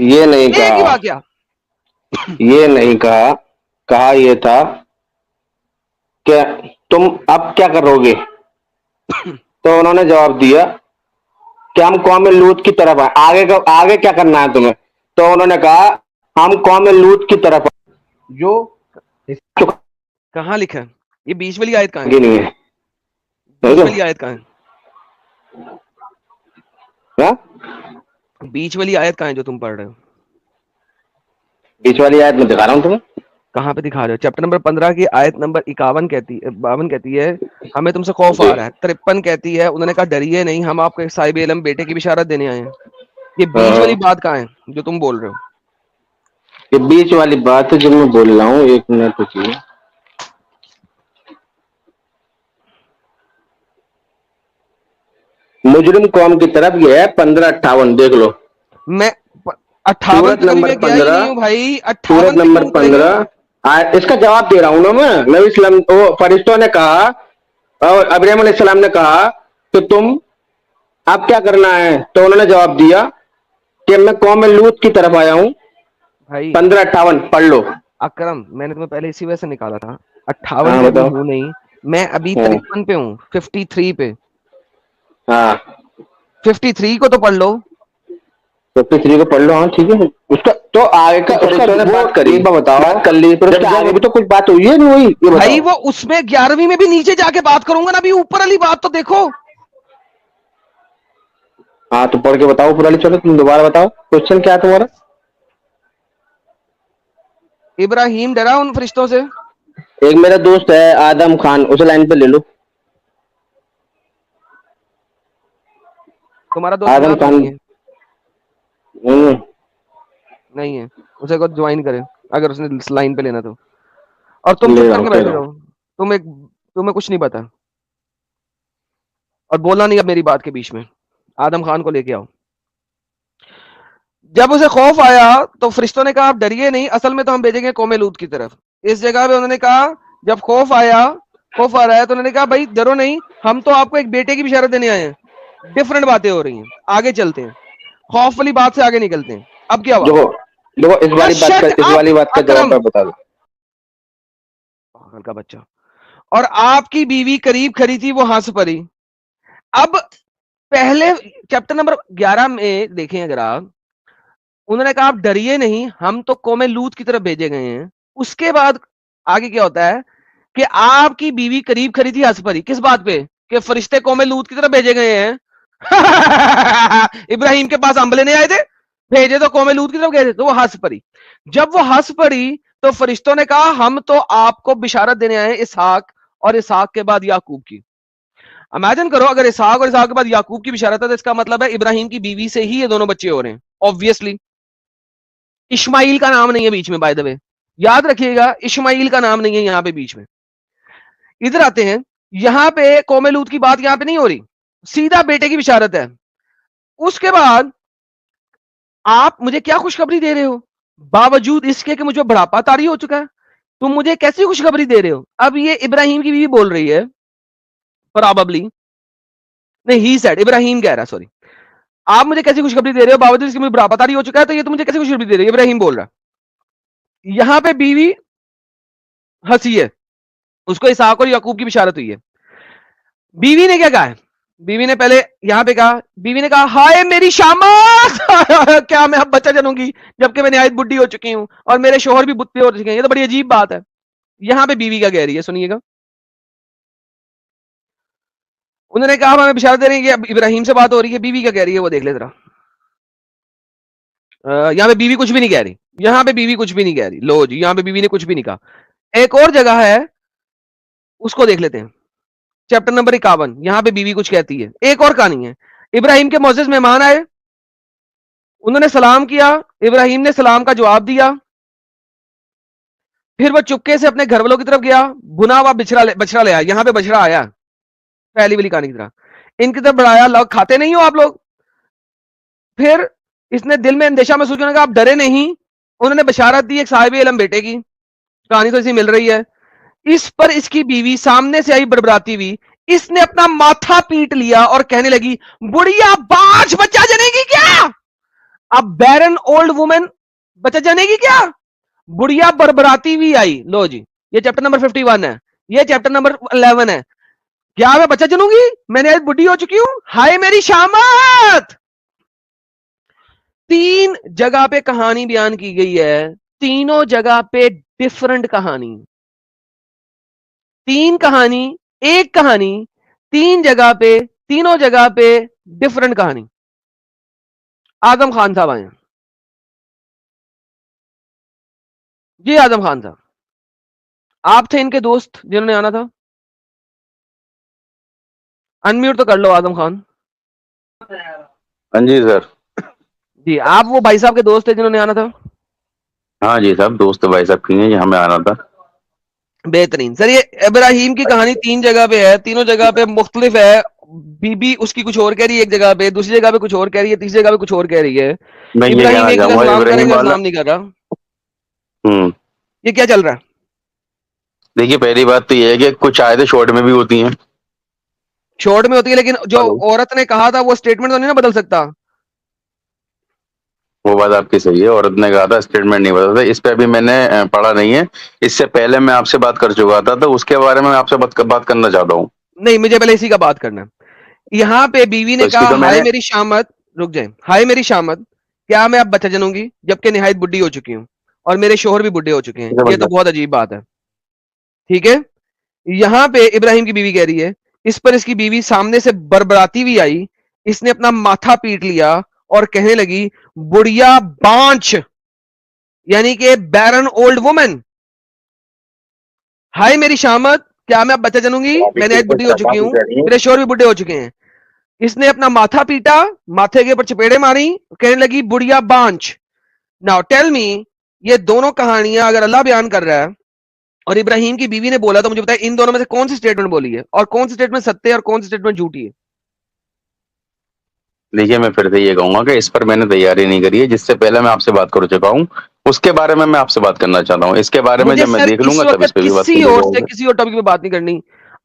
Speaker 4: ये नहीं
Speaker 1: एक ही
Speaker 4: कहा,
Speaker 1: वाकया,
Speaker 4: ये नहीं कहा, कहा ये था कि तुम अब क्या करोगे। तो उन्होंने जवाब दिया कि हम कौम लूत की तरफ आए, आगे क्या करना है तुम्हें। तो उन्होंने कहा हम कौम लूत की तरफ आए, जो
Speaker 1: कहां लिखा है ये बीच वाली आयत? कहां है
Speaker 4: नहीं है,
Speaker 1: बीच वाली आयत? कहां है
Speaker 4: क्या?
Speaker 1: बीच वाली आयत? कहां है जो तुम पढ़ रहे हो?
Speaker 4: बीच वाली आयत में दिखा रहा हूं तुम्हें।
Speaker 1: कहां पे दिखा रहे हो? चैप्टर नंबर 15 की आयत नंबर 51 कहती है, 52 कहती है हमें तुमसे खौफ आ रहा है। 53 कहती है उन्होंने कहा डरिए नहीं, हम आपको एक साहिब इल्म बेटे की बिशारत देने आए हैं। ये बीच वाली बात कहां है जो तुम बोल रहे हो?
Speaker 4: ये बीच वाली बात है जो मैं बोल रहा हूँ, एक मिनट रुकिए। मुजरिम कौम की तरफ ये है 1558, देख लो।
Speaker 1: मैं 58
Speaker 4: सूरत
Speaker 1: पे कभी
Speaker 4: नंबर
Speaker 1: मैं गया ही
Speaker 4: 15,
Speaker 1: नहीं हूँ भाई।
Speaker 4: सूरत
Speaker 1: 58 पे
Speaker 4: नंबर
Speaker 1: क्यों उतरेंगे?
Speaker 4: 15, इसका जवाब दे रहा हूं ना मैं। नबी इस्लाम वो फरिश्तों ने कहा और इब्राहिम अलैहिस्सलाम ने कहा कि तुम अब क्या करना है, तो उन्होंने जवाब दिया कि मैं कौम लूत की तरफ आया हूं।
Speaker 1: भाई
Speaker 4: 1558 पढ़ लो।
Speaker 1: अकरम, मैंने तुम्हें पहले इसी वजह से निकाला था। 58
Speaker 4: हाँ
Speaker 1: पे अभी
Speaker 4: बताओ।
Speaker 1: हूँ नहीं मैं, अभी
Speaker 4: हाँ
Speaker 1: 53 पे हूँ, 53 पे।
Speaker 4: हाँ
Speaker 1: 53 को तो पढ़ लो।
Speaker 4: 53 को पढ़ लो। हाँ ठीक है, उसका तो आगे का फरिश्तों ने बात करी, एक बार बताओ, बात कर ली, फिर उसके आगे भी तो कुछ बात हुई है नहीं हुई, ये
Speaker 1: भाई
Speaker 4: बताओ।
Speaker 1: वो उसमें 11वीं में भी नीचे जाके बात करूंगा ना, अभी ऊपर वाली बात तो देखो।
Speaker 4: हाँ तो पढ़ के बताओ पूरा। चलो तुम दोबारा बताओ, क्वेश्चन क्या है तुम्हारा?
Speaker 1: इब्राहिम डरा उन फरिश्तों से।
Speaker 4: एक मेरा दोस्त है आदम खान, उसे लाइन पे ले लो।
Speaker 1: तुम्हारा दोस्त
Speaker 4: आदम
Speaker 1: यहाँ तो
Speaker 4: खान।
Speaker 1: नहीं है। नहीं है, उसे को ज्वाइन करे अगर उसने लाइन पे लेना तो। और तुम चुप
Speaker 4: ले रहा हूँ,
Speaker 1: करके
Speaker 4: ले
Speaker 1: बैठे
Speaker 4: रहा हूँ।
Speaker 1: रहो। तुम्हें कुछ नहीं पता, और बोलना नहीं अब मेरी बात के बीच में। आदम खान को लेके आओ। जब उसे खौफ आया तो फरिश्तों ने कहा आप डरिए नहीं, असल में तो हम भेजेंगे कौमे लूत की तरफ। इस जगह पे उन्होंने कहा, जब खौफ आ रहा है तो उन्होंने कहा भाई डरो नहीं, हम तो आपको एक बेटे की बिशारत देने आए हैं। डिफरेंट बातें हो रही हैं, आगे चलते हैं। खौफ वाली बात से आगे निकलते हैं। अब क्या हुआ?
Speaker 4: देखो देखो,
Speaker 1: शट
Speaker 4: इस
Speaker 1: अप
Speaker 4: वाली बात का जवाब
Speaker 1: अकरम,
Speaker 4: आप बता दो।
Speaker 1: पागल का बच्चा। और आपकी बीवी करीब खड़ी थी, वो हंस पड़ी। अब पहले चैप्टर नंबर 11 में देखें अगर आप, उन्होंने कहा आप डरिए नहीं, हम तो कौमे लूत की तरफ भेजे गए हैं। उसके बाद आगे क्या होता है कि आपकी बीवी करीब खड़ी थी, हंस पड़ी। किस बात पे? कि फरिश्ते कौमे लूत की तरफ भेजे गए हैं। इब्राहिम के पास अंब लेने आए थे, भेजे तो कौमे लूत की तरफ गए थे, तो वो हंस पड़ी। जब वो हंस पड़ी तो फरिश्तों ने कहा हम तो आपको बिशारत देने आए इसहाक, और इसहाक के बाद याकूब की। इमेजिन करो, अगर इसहाक और इसहाक के बाद याकूब की बिशारत है तो इसका मतलब है इब्राहिम की बीवी से ही ये दोनों बच्चे हो रहे हैं ऑब्वियसली। इस्माइल का नाम नहीं है बीच में, बाय द वे, याद रखिएगा, इस्माइल का नाम नहीं है यहां पे बीच में। इधर आते हैं, यहां पे कौमे लूत की बात यहां पे नहीं हो रही, सीधा बेटे की बिशारत है। उसके बाद आप मुझे क्या खुशखबरी दे रहे हो, बावजूद इसके कि मुझे बुढ़ापा तारी हो चुका है, तुम मुझे कैसी खुशखबरी दे रहे हो? अब ये इब्राहिम की बीवी बोल रही है, प्रोबेबली नहीं, ही सेड, इब्राहिम कह रहा है, सॉरी। आप मुझे कैसी खुशखबरी दे रहे हो, बावजूद इसके मुझे बुढ़ापा तारी हो चुका है, तो ये तो मुझे कैसी खुशखबरी दे रही है? इब्राहिम बोल रहा है। यहां पे बीवी हंसी है, उसको इसहाक और याकूब की बिशारत हुई है। बीवी ने क्या कहा है? बीवी ने पहले यहां पे कहा, बीवी ने कहा हाय मेरी शामत क्या मैं अब बच्चा जनूंगी जबकि मैं निहायत बुढ़ी हो चुकी हूं और मेरे शोहर भी बुढ़े हो चुके हैं। ये तो बड़ी अजीब बात है। यहां पे बीवी क्या कह रही है, सुनिएगा। उन्होंने कहा हमें बिशारत दे रही है कि अब इब्राहिम से बात हो रही है, बीवी क्या कह रही है वो देख ले जरा। यहां पे बीवी कुछ भी नहीं कह रही, यहां पे बीवी कुछ भी नहीं कह रही। लो जी, यहां पे बीवी ने कुछ भी नहीं कहा। एक और जगह है, उसको देख लेते हैं, चैप्टर नंबर 51। यहां पे बीवी कुछ कहती है। एक और कहानी है, इब्राहिम के मोअज़्ज़िज़ मेहमान आए, उन्होंने सलाम किया, इब्राहिम ने सलाम का जवाब दिया, फिर वह चुपके से अपने घर वालों की तरफ गया, भुना हुआ बछड़ा ले आया। यहां पे बछड़ा आया पहली वाली कहानी की तरह, इनकी तरफ बढ़ाया, लोग खाते नहीं हो आप लोग। फिर इसने दिल में अंदेशा महसूस करने का, आप डरे नहीं। उन्होंने बशारत दी एक साहिब इल्म बेटे की, कहानी तो इसी मिल रही है। इस पर इसकी बीवी सामने से आई बड़बड़ाती हुई, इसने अपना माथा पीट लिया और कहने लगी बुढ़िया बाज बच्चा जनेगी क्या? अब बैरन ओल्ड वुमेन बच्चा जनेगी क्या? बुढ़िया बड़बड़ाती हुई आई। लो जी, ये चैप्टर नंबर 51 है, ये चैप्टर नंबर 11 है। क्या मैं बच्चा जनूंगी, मैंने आज बुढ़ी हो चुकी हूं, हाय मेरी शामत। 3 जगह पे कहानी बयान की गई है, तीनों जगह पे डिफरेंट कहानी। 3 कहानी, एक कहानी, 3 जगह पे, तीनों जगह पे डिफरेंट कहानी। आजम खान साहब आए। जी आजम खान साहब, आप थे इनके दोस्त जिन्होंने आना था? अनम्यूट तो कर लो आजम खान।
Speaker 5: हाँ जी सर।
Speaker 1: जी, आप वो भाई साहब के दोस्त थे जिन्होंने आना था?
Speaker 5: हाँ जी साहब, दोस्त भाई साहब की हैं, ये हमें आना था।
Speaker 1: बेहतरीन सर। ये इब्राहिम की कहानी 3 जगह पे है, तीनों जगह पे मुख्तलिफ है, बीबी उसकी कुछ और कह रही है एक जगह पे, दूसरी जगह पे कुछ और कह रही है, तीसरी जगह पे कुछ और कह रही है।
Speaker 5: मैं ये
Speaker 1: इब्राहिम
Speaker 5: कहना
Speaker 1: एक जगह
Speaker 5: चाहूंगा
Speaker 1: सलाम
Speaker 5: इब्राहिम
Speaker 1: करेगा,
Speaker 5: वाला।
Speaker 1: सलाम नहीं कर रहा।
Speaker 5: हम्म।
Speaker 1: ये क्या चल रहा है?
Speaker 5: देखिए पहली बात तो ये है कि कुछ आयतें शॉर्ट में भी होती हैं।
Speaker 1: शॉर्ट में होती है, लेकिन जो
Speaker 5: हेलो।
Speaker 1: औरत ने कहा था वो स्टेटमेंट तो नहीं ना बदल सकता।
Speaker 5: वो बात आपकी सही है, औरत ने कहा था स्टेटमेंट नहीं बदलता, इस पे अभी मैंने पढ़ा नहीं है। इससे पहले मैं आपसे बात कर चुका था, तो उसके बारे में मैं आपसे बात करना चाहता हूँ।
Speaker 1: नहीं, मुझे पहले इसी का बात करना है। यहाँ पे बीवी
Speaker 5: तो
Speaker 1: ने
Speaker 5: इसकी
Speaker 1: कहा,
Speaker 5: तो
Speaker 1: हाय
Speaker 5: मैंने
Speaker 1: मेरी शामत, रुक जाए, हाय मेरी शामत, क्या मैं अब बच्चा जनूंगी जबकि निहायत बुढ़ी हो चुकी हूँ और मेरे शोहर भी बुढ़े हो चुके हैं। ये तो बहुत अजीब बात है। ठीक है, यहाँ पे इब्राहिम की बीवी कह रही है। इस पर इसकी बीवी सामने से बरबराती हुई आई, इसने अपना माथा पीट लिया और कहने लगी, बुढ़िया बांच, यानी कि बैरन ओल्ड वुमन, हाय मेरी शामत, क्या मैं अब बच्चा जनूंगी, मैं निहायत बुढ़ी हो चुकी हूँ, मेरे शोहर भी बुढ़े हो चुके हैं। इसने अपना माथा पीटा, माथे के ऊपर चपेड़े मारी, कहने लगी बुढ़िया बांच। नाउ टेल मी, ये दोनों कहानियां अगर अल्लाह बयान कर रहा है और इब्राहिम की बीवी ने बोला, तो मुझे बताया इन दोनों में से कौन सी स्टेटमेंट बोली है और कौन सी स्टेटमेंट सत्य है और कौन सी स्टेटमेंट झूठी है?
Speaker 5: देखिए मैं फिर से ये कहूंगा कि इस पर मैंने तैयारी नहीं करी है, जिससे पहले मैं आपसे बात कर चुका हूँ, उसके बारे में मैं आपसे बात करना चाहता हूँ। इसके बारे में
Speaker 1: मुझे
Speaker 5: जब मैं
Speaker 1: सर
Speaker 5: देख
Speaker 1: इस
Speaker 5: लूंगा तब इस
Speaker 1: वक्त
Speaker 5: पे भी बात
Speaker 1: किसी
Speaker 5: कर
Speaker 1: और से
Speaker 5: लूंगा।
Speaker 1: किसी और टॉपिक पे बात नहीं करनी।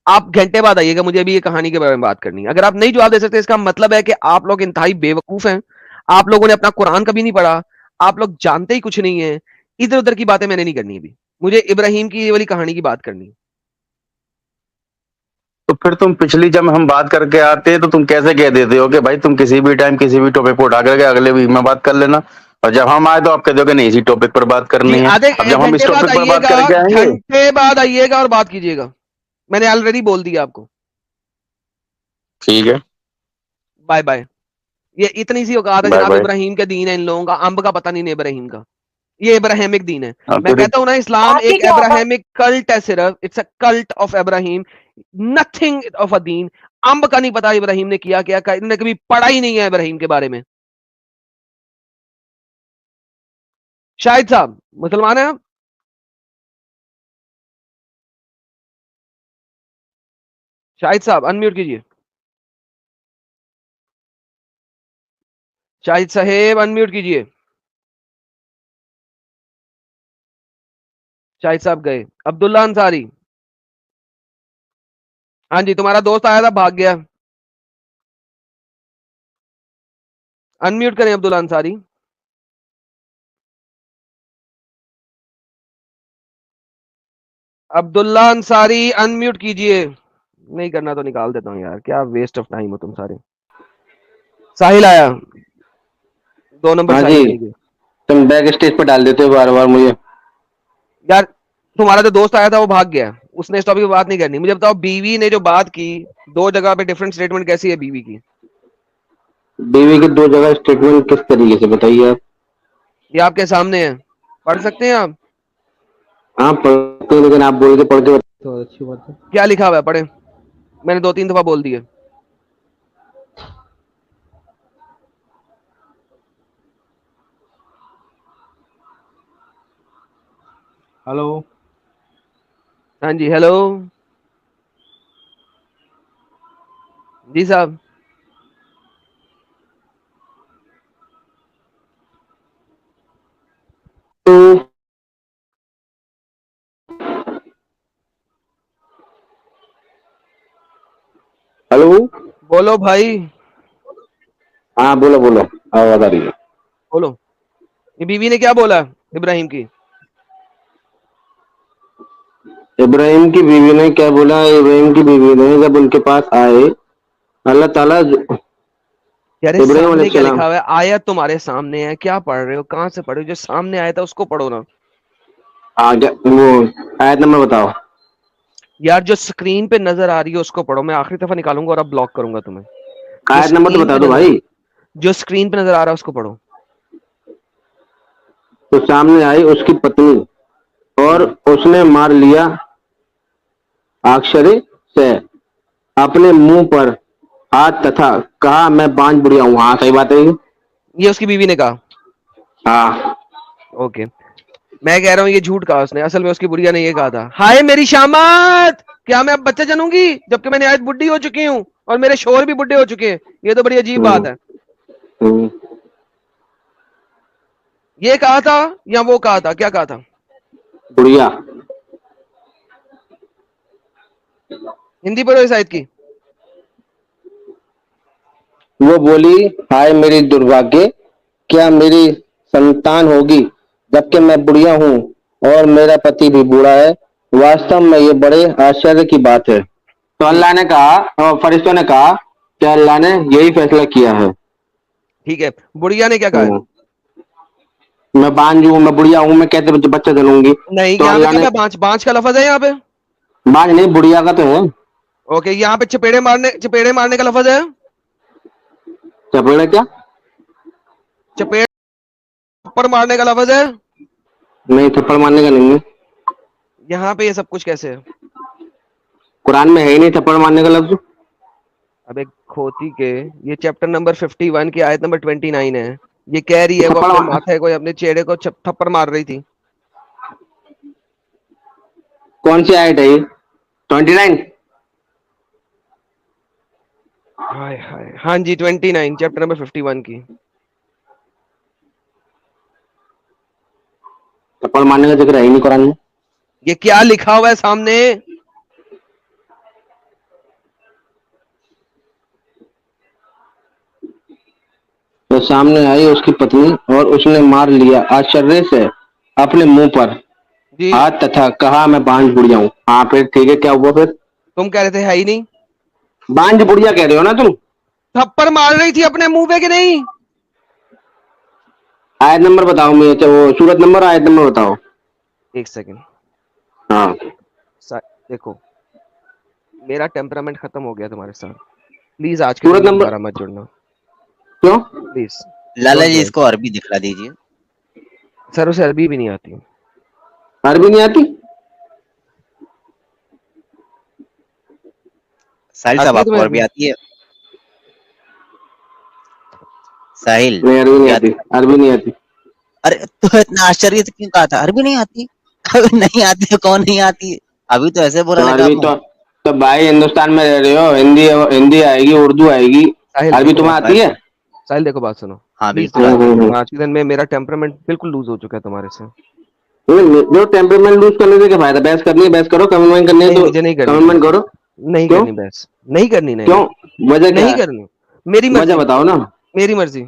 Speaker 1: आप घंटे बाद आइएगा, मुझे अभी ये कहानी के बारे में बात करनी है। अगर आप नहीं जवाब दे सकते, इसका मतलब है कि आप लोग इंतहाई बेवकूफ हैं। आप लोगों ने अपना कुरान कभी नहीं पढ़ा, आप लोग जानते ही कुछ नहीं है। इधर उधर की बातें मैंने नहीं करनी अभी, मुझे इब्राहिम की ये वाली कहानी की बात करनी है।
Speaker 5: तो फिर तुम पिछली जब हम बात करके आते हैं तो तुम कैसे कह देते हो कि भाई तुम किसी भी टाइम किसी भी टॉपिक को उठा करके अगले वीक में बात कर लेना, और जब हम आए तो आप कहते हो कि नहीं इसी टॉपिक पर बात
Speaker 1: जी,
Speaker 5: करनी है।
Speaker 1: आधे
Speaker 5: अब
Speaker 1: एक
Speaker 5: जब हम इस
Speaker 1: घंटे बाद
Speaker 5: टॉपिक पर बात
Speaker 1: आइएगा,
Speaker 5: करके आएंगे।
Speaker 1: घंटे बाद आइएगा और बात कीजिएगा। मैंने ऑलरेडी बोल दिया आपको।
Speaker 5: ठीक है,
Speaker 1: बाय बाय। ये इतनी सी औकात है
Speaker 5: बाय
Speaker 1: जनाब,
Speaker 5: बाय।
Speaker 1: इब्राहिम का दीन है इन लोगों का, अंब का पता नहीं है इब्राहिम का। ये इब्राहिमिक दीन है।
Speaker 5: हाँ,
Speaker 1: मैं
Speaker 5: फिर
Speaker 1: कहता हूं ना, इस्लाम एक इब्राहिमिक कल्ट है, सिर्फ it's a cult of Ibrahim, nothing of a दीन। अंब का नहीं पता इब्राहिम ने किया क्या, इन्होंने कभी पढ़ा ही नहीं है इब्राहिम के बारे में। शाहिद साहब मुसलमान है आप? शाहिद साहब अनम्यूट कीजिए। शाहिद साहेब अनम्यूट कीजिए। शाहिद साहब गए। अब्दुल्ला अंसारी, हाँ जी, तुम्हारा दोस्त आया था भाग गया। अनम्यूट करें अब्दुल्ला अंसारी। अब्दुल्ला अंसारी अनम्यूट कीजिए। नहीं करना तो निकाल देता हूँ यार, क्या वेस्ट ऑफ टाइम हो तुम सारे। साहिल आया, 2 नंबर
Speaker 4: हाँ
Speaker 1: साहिल
Speaker 4: जी,
Speaker 1: यानी कि।
Speaker 4: तुम बैक स्टेज पर डाल देते हो बार बार मुझे।
Speaker 1: यार तुम्हारा जो दोस्त आया था वो भाग गया, उसने इस टॉपिक पे बात नहीं करनी। मुझे बताओ, बीवी ने जो बात की, 2 जगह पे डिफरेंट स्टेटमेंट कैसी है बीवी की?
Speaker 4: बीवी की 2 जगह स्टेटमेंट किस तरीके से बताइए आप?
Speaker 1: ये आपके सामने है, पढ़ सकते हैं आप?
Speaker 4: हाँ पढ़ते हैं, लेकिन आप बोल के पढ़ के तो अच्छी बात है।
Speaker 1: क्या लिखा हुआ है, पढ़े। मैंने 2-3 दफा बोल दिए।
Speaker 6: हेलो।
Speaker 1: हाँ जी, हेलो जी साहब।
Speaker 4: तो हेलो।
Speaker 1: बोलो भाई,
Speaker 4: हाँ बोलो बोलो, आवाज आ रही है।
Speaker 1: बोलो। ये बीवी ने क्या बोला इब्राहिम की?
Speaker 4: इब्राहिम की बीवी ने क्या बोला? इब्राहिम की बीवी ने जब उनके पास आए, अल्लाह ताला
Speaker 1: यार
Speaker 4: इब्राहिम
Speaker 1: सामने क्या
Speaker 4: अलैहिस्सलाम।
Speaker 1: लिखा हुआ है? आयत तुम्हारे सामने है, क्या पढ़ रहे हो, कहाँ से पढ़ रहे हो? जो सामने आया था उसको पढ़ो ना।
Speaker 4: आगे वो आयत नंबर बताओ।
Speaker 1: यार जो स्क्रीन पे नजर आ रही है उसको पढ़ो। मैं आखिरी दफा निकालूंगा और अब ब्लॉक करूंगा तुम्हें। जो
Speaker 4: आयत नंबर तो
Speaker 1: स्क्रीन
Speaker 4: बता
Speaker 1: पे
Speaker 4: दो
Speaker 1: नजर
Speaker 4: भाई।
Speaker 1: जो स्क्रीन पे नजर आ रहा है उसको पढ़ो।
Speaker 4: तो सामने आई उसकी पत्नी और उसने मार लिया अक्षरे से अपने मुंह पर हाथ तथा कहा मैं बांझ बुढ़िया हूँ। हाँ सही बात है ये।
Speaker 1: ये उसकी बीवी ने कहा।
Speaker 4: हाँ
Speaker 1: ओके, मैं कह रहा हूँ ये झूठ कहा उसने। असल में उसकी बुढ़िया ने ये कहा था, हाय मेरी शामत, क्या मैं अब बच्चा जनूंगी जबकि मैं निहायत बुढ़ी हो चुकी हूँ और मेरे शोहर भी बुढ़े हो चुके हैं, ये तो बड़ी अजीब बात है। ये कहा था या वो कहा था, क्या कहा था?
Speaker 4: बुढ़िया।
Speaker 1: हिंदी पढ़ो इस आयत की।
Speaker 4: वो बोली, हाय मेरी दुर्भाग्य, क्या मेरी संतान होगी जबकि मैं बुढ़िया हूँ और मेरा पति भी बूढ़ा है। वास्तव में ये बड़े आश्चर्य की बात है। तो अल्लाह ने कहा, फरिश्तों ने कहा कि अल्लाह ने यही फैसला किया है।
Speaker 1: ठीक है, बुढ़िया ने क्या कहा है?
Speaker 4: मैं बांझ हूँ, मैं बुढ़िया हूँ, मैं कैसे बच्चा जलूंगी?
Speaker 1: नहीं,
Speaker 4: तो
Speaker 1: यहाँ पे
Speaker 4: अल्लाह
Speaker 1: क्या
Speaker 4: ने,
Speaker 1: है? बांझ, बांझ का लफज है यहाँ पे।
Speaker 4: बांझ नहीं, बुढ़िया का तो है।
Speaker 1: ओके, यहाँ पे चपेड़े मारने का लफज है।
Speaker 4: चपेड़ा क्या?
Speaker 1: चपेड़ थप्पड़ मारने का लफज है।
Speaker 4: नहीं, थप्पड़ मारने का नहीं है।
Speaker 1: यहाँ पे ये सब कुछ कैसे है?
Speaker 4: कुरान में है ही नहीं थप्पड़ मारने का लफ्ज।
Speaker 1: अबे खोती के, ये चैप्टर नंबर 51 की आयत नंबर 29 है। ये कह रही है वो
Speaker 4: थप्पड़
Speaker 1: अपने माथे को, अपने चेहरे को थप्पड़ मार रही थी।
Speaker 4: कौन सी आयत है ये? 29?
Speaker 1: हाय हाय, हाँ जी 29 चैप्टर नंबर 51 की।
Speaker 4: थप्पड़ मारने का जिक्र है ही नहीं कुरान में।
Speaker 1: ये क्या लिखा हुआ है सामने?
Speaker 4: तो सामने आई उसकी पत्नी और उसने मार लिया आश्चर्य से अपने मुंह पर
Speaker 1: जी,
Speaker 4: हाथ तथा कहा, मैं बांझ बुढ़िया हूँ। हाँ फिर ठीक है, क्या हुआ फिर?
Speaker 1: तुम कह रहे थे है ही नहीं।
Speaker 4: बांझ बुढ़िया कह रहे हो ना तुम?
Speaker 1: थप्पड़ मार रही थी अपने मुंह पे कि नहीं?
Speaker 4: आयत नंबर बताओ, मैं वो सूरत नंबर, आयत नंबर बताओ।
Speaker 1: एक सेकंड।
Speaker 4: हाँ।
Speaker 1: देखो, मेरा टेम्परामेंट खत्म हो गया तुम्हारे साथ। प्लीज आज के
Speaker 4: सूरत
Speaker 1: दिन में
Speaker 4: नंबर
Speaker 1: दोबारा मत जुड़ना,
Speaker 4: क्यों?
Speaker 1: प्लीज।
Speaker 6: लाला जी इसको अरबी दिखला दीजिए।
Speaker 1: सर उसे अरबी भी नहीं आती।
Speaker 4: अरबी नहीं आती?
Speaker 6: साहिल
Speaker 1: आती
Speaker 6: साहब
Speaker 1: है
Speaker 6: आपको
Speaker 1: तुम्हें
Speaker 6: अरबी
Speaker 1: अरबी?
Speaker 6: आती है? साहिल
Speaker 4: नहीं, अरबी नहीं
Speaker 6: याद।
Speaker 4: आती, अरबी नहीं आती।
Speaker 6: अरे तो इतना आश्चर्य से क्यों कहा था अरबी नहीं आती? अबे नहीं आती है, कौन नहीं आती है? अभी तो ऐसे बोला
Speaker 4: तो
Speaker 6: लगा
Speaker 4: अरबी
Speaker 6: आपने।
Speaker 4: तो भाई हिंदुस्तान में रह रहे हो, हिंदी हिंदी आएगी, उर्दू आएगी,
Speaker 1: साहिल
Speaker 4: अरबी
Speaker 1: देखो
Speaker 4: तुम्हें
Speaker 1: बात,
Speaker 4: आती है?
Speaker 1: साहिल देखो बात सुनो।
Speaker 6: हाँ
Speaker 1: प्लीज
Speaker 6: बिल्कुल आती है।
Speaker 1: आज के दिन में मेरा टेम्परामेंट बिल्कुल लूज हो चुका है तुम्हारे से।
Speaker 4: जो टेम्परमेंट लूज करने से क्या फायदा? बहस करनी है बहस करो, कमेंटमेंट करनी है
Speaker 1: नहीं,
Speaker 4: तो
Speaker 1: मुझे नहीं करनी
Speaker 4: कमेंटमेंट
Speaker 1: बहस।
Speaker 4: करो।
Speaker 1: नहीं
Speaker 4: क्यों?
Speaker 1: करनी बहस, नहीं करनी। नहीं,
Speaker 4: क्यों? वजह क्या
Speaker 1: नहीं
Speaker 4: है?
Speaker 1: करनी। मेरी
Speaker 4: वजह
Speaker 1: मर्जी,
Speaker 4: बताओ ना।
Speaker 1: मेरी मर्जी।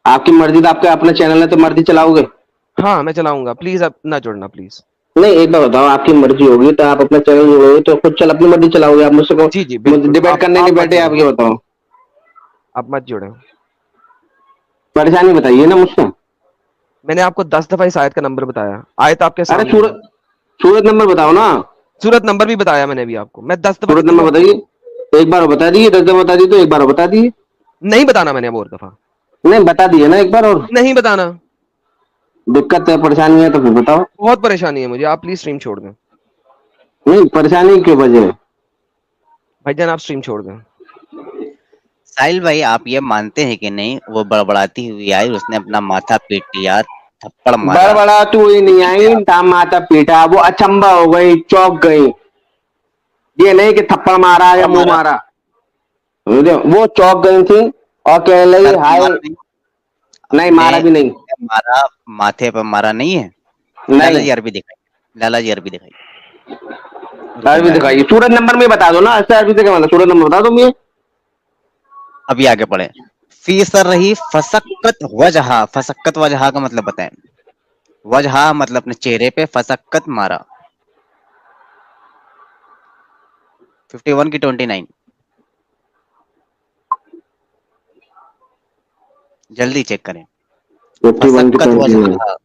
Speaker 4: आपकी मर्जी, तो आपका अपना चैनल है तो मर्जी चलाओगे।
Speaker 1: हाँ मैं चलाऊंगा, प्लीज अब ना जुड़ना प्लीज।
Speaker 4: नहीं, एक बार बताओ, आपकी मर्जी होगी तो आप अपना चैनल जोड़ोगे तो खुद चल अपनी मर्जी चलाओगे। आप मुझसे
Speaker 1: जी जी बिल्कुल,
Speaker 4: डिबेट करने नहीं
Speaker 1: आप मत
Speaker 4: बैठे,
Speaker 1: जुड़े,
Speaker 4: आप ये बताओ।
Speaker 1: आप मत जुड़े।
Speaker 4: परेशानी बताइए ना मुझसे।
Speaker 1: मैंने आपको 10 दफा इस आयत का नंबर बताया, आयत आपके
Speaker 4: अरे
Speaker 1: सामने है।
Speaker 4: सूरत, सूरत नंबर बताओ ना।
Speaker 1: सूरत नंबर भी बताया मैंने अभी आपको। मैं 10 दफा
Speaker 4: सूरत
Speaker 1: कितनी
Speaker 4: नंबर
Speaker 1: बार
Speaker 4: बताइए। एक बार बता दिए, 10 दफा बता दिए तो एक बार बता दिए।
Speaker 1: नहीं बताना मैंने अब और दफा।
Speaker 4: नहीं, बता दिए ना एक बार और।
Speaker 1: नहीं बताना।
Speaker 4: दिक्कत है, परेशानी है तो फिर बताओ।
Speaker 1: बहुत परेशानी है मुझे, आप प्लीज स्ट्रीम छोड़ दें।
Speaker 4: नहीं, परेशानी क्यों वजह है?
Speaker 1: भाईजान आप स्ट्रीम छोड़ दें।
Speaker 6: साहिल भाई आप ये मानते हैं कि नहीं वो बड़बड़ाती हुई आई, उसने अपना माथा पीट लिया, थप्पड़ मारा।
Speaker 4: बड़बड़ा तू ही नहीं आई, दाम माता पीटा, वो अचंबा हो गई, चौक गई। ये नहीं कि थप्पड़ मारा या मुंह मारा, समझे? वो चौक गई थी और कह रही
Speaker 6: सर पे
Speaker 4: हाय।
Speaker 6: मारा नहीं,
Speaker 4: नहीं, मारा भी नहीं।
Speaker 6: मारा, माथे पर मारा नहीं है। लाला
Speaker 4: नहीं,
Speaker 6: जी अरबी दिखाई, लाला जी अरबी दिखाई।
Speaker 4: अरबी दिखाइए, सूरत नंबर में बता दो ना। ऐसे अरबी से क्या मतलब? सूरत नंबर बता दो मुझे।
Speaker 6: अभी आगे पढ़े। फी सर रही फसक्कत वजहा, फसक्कत वजहा का मतलब बताएं। वजहा मतलब अपने चेहरे पे, फसक्कत मारा। 51 की 29 जल्दी चेक करें।
Speaker 4: 51 की
Speaker 6: फसक्कत
Speaker 4: 29।
Speaker 6: वजहा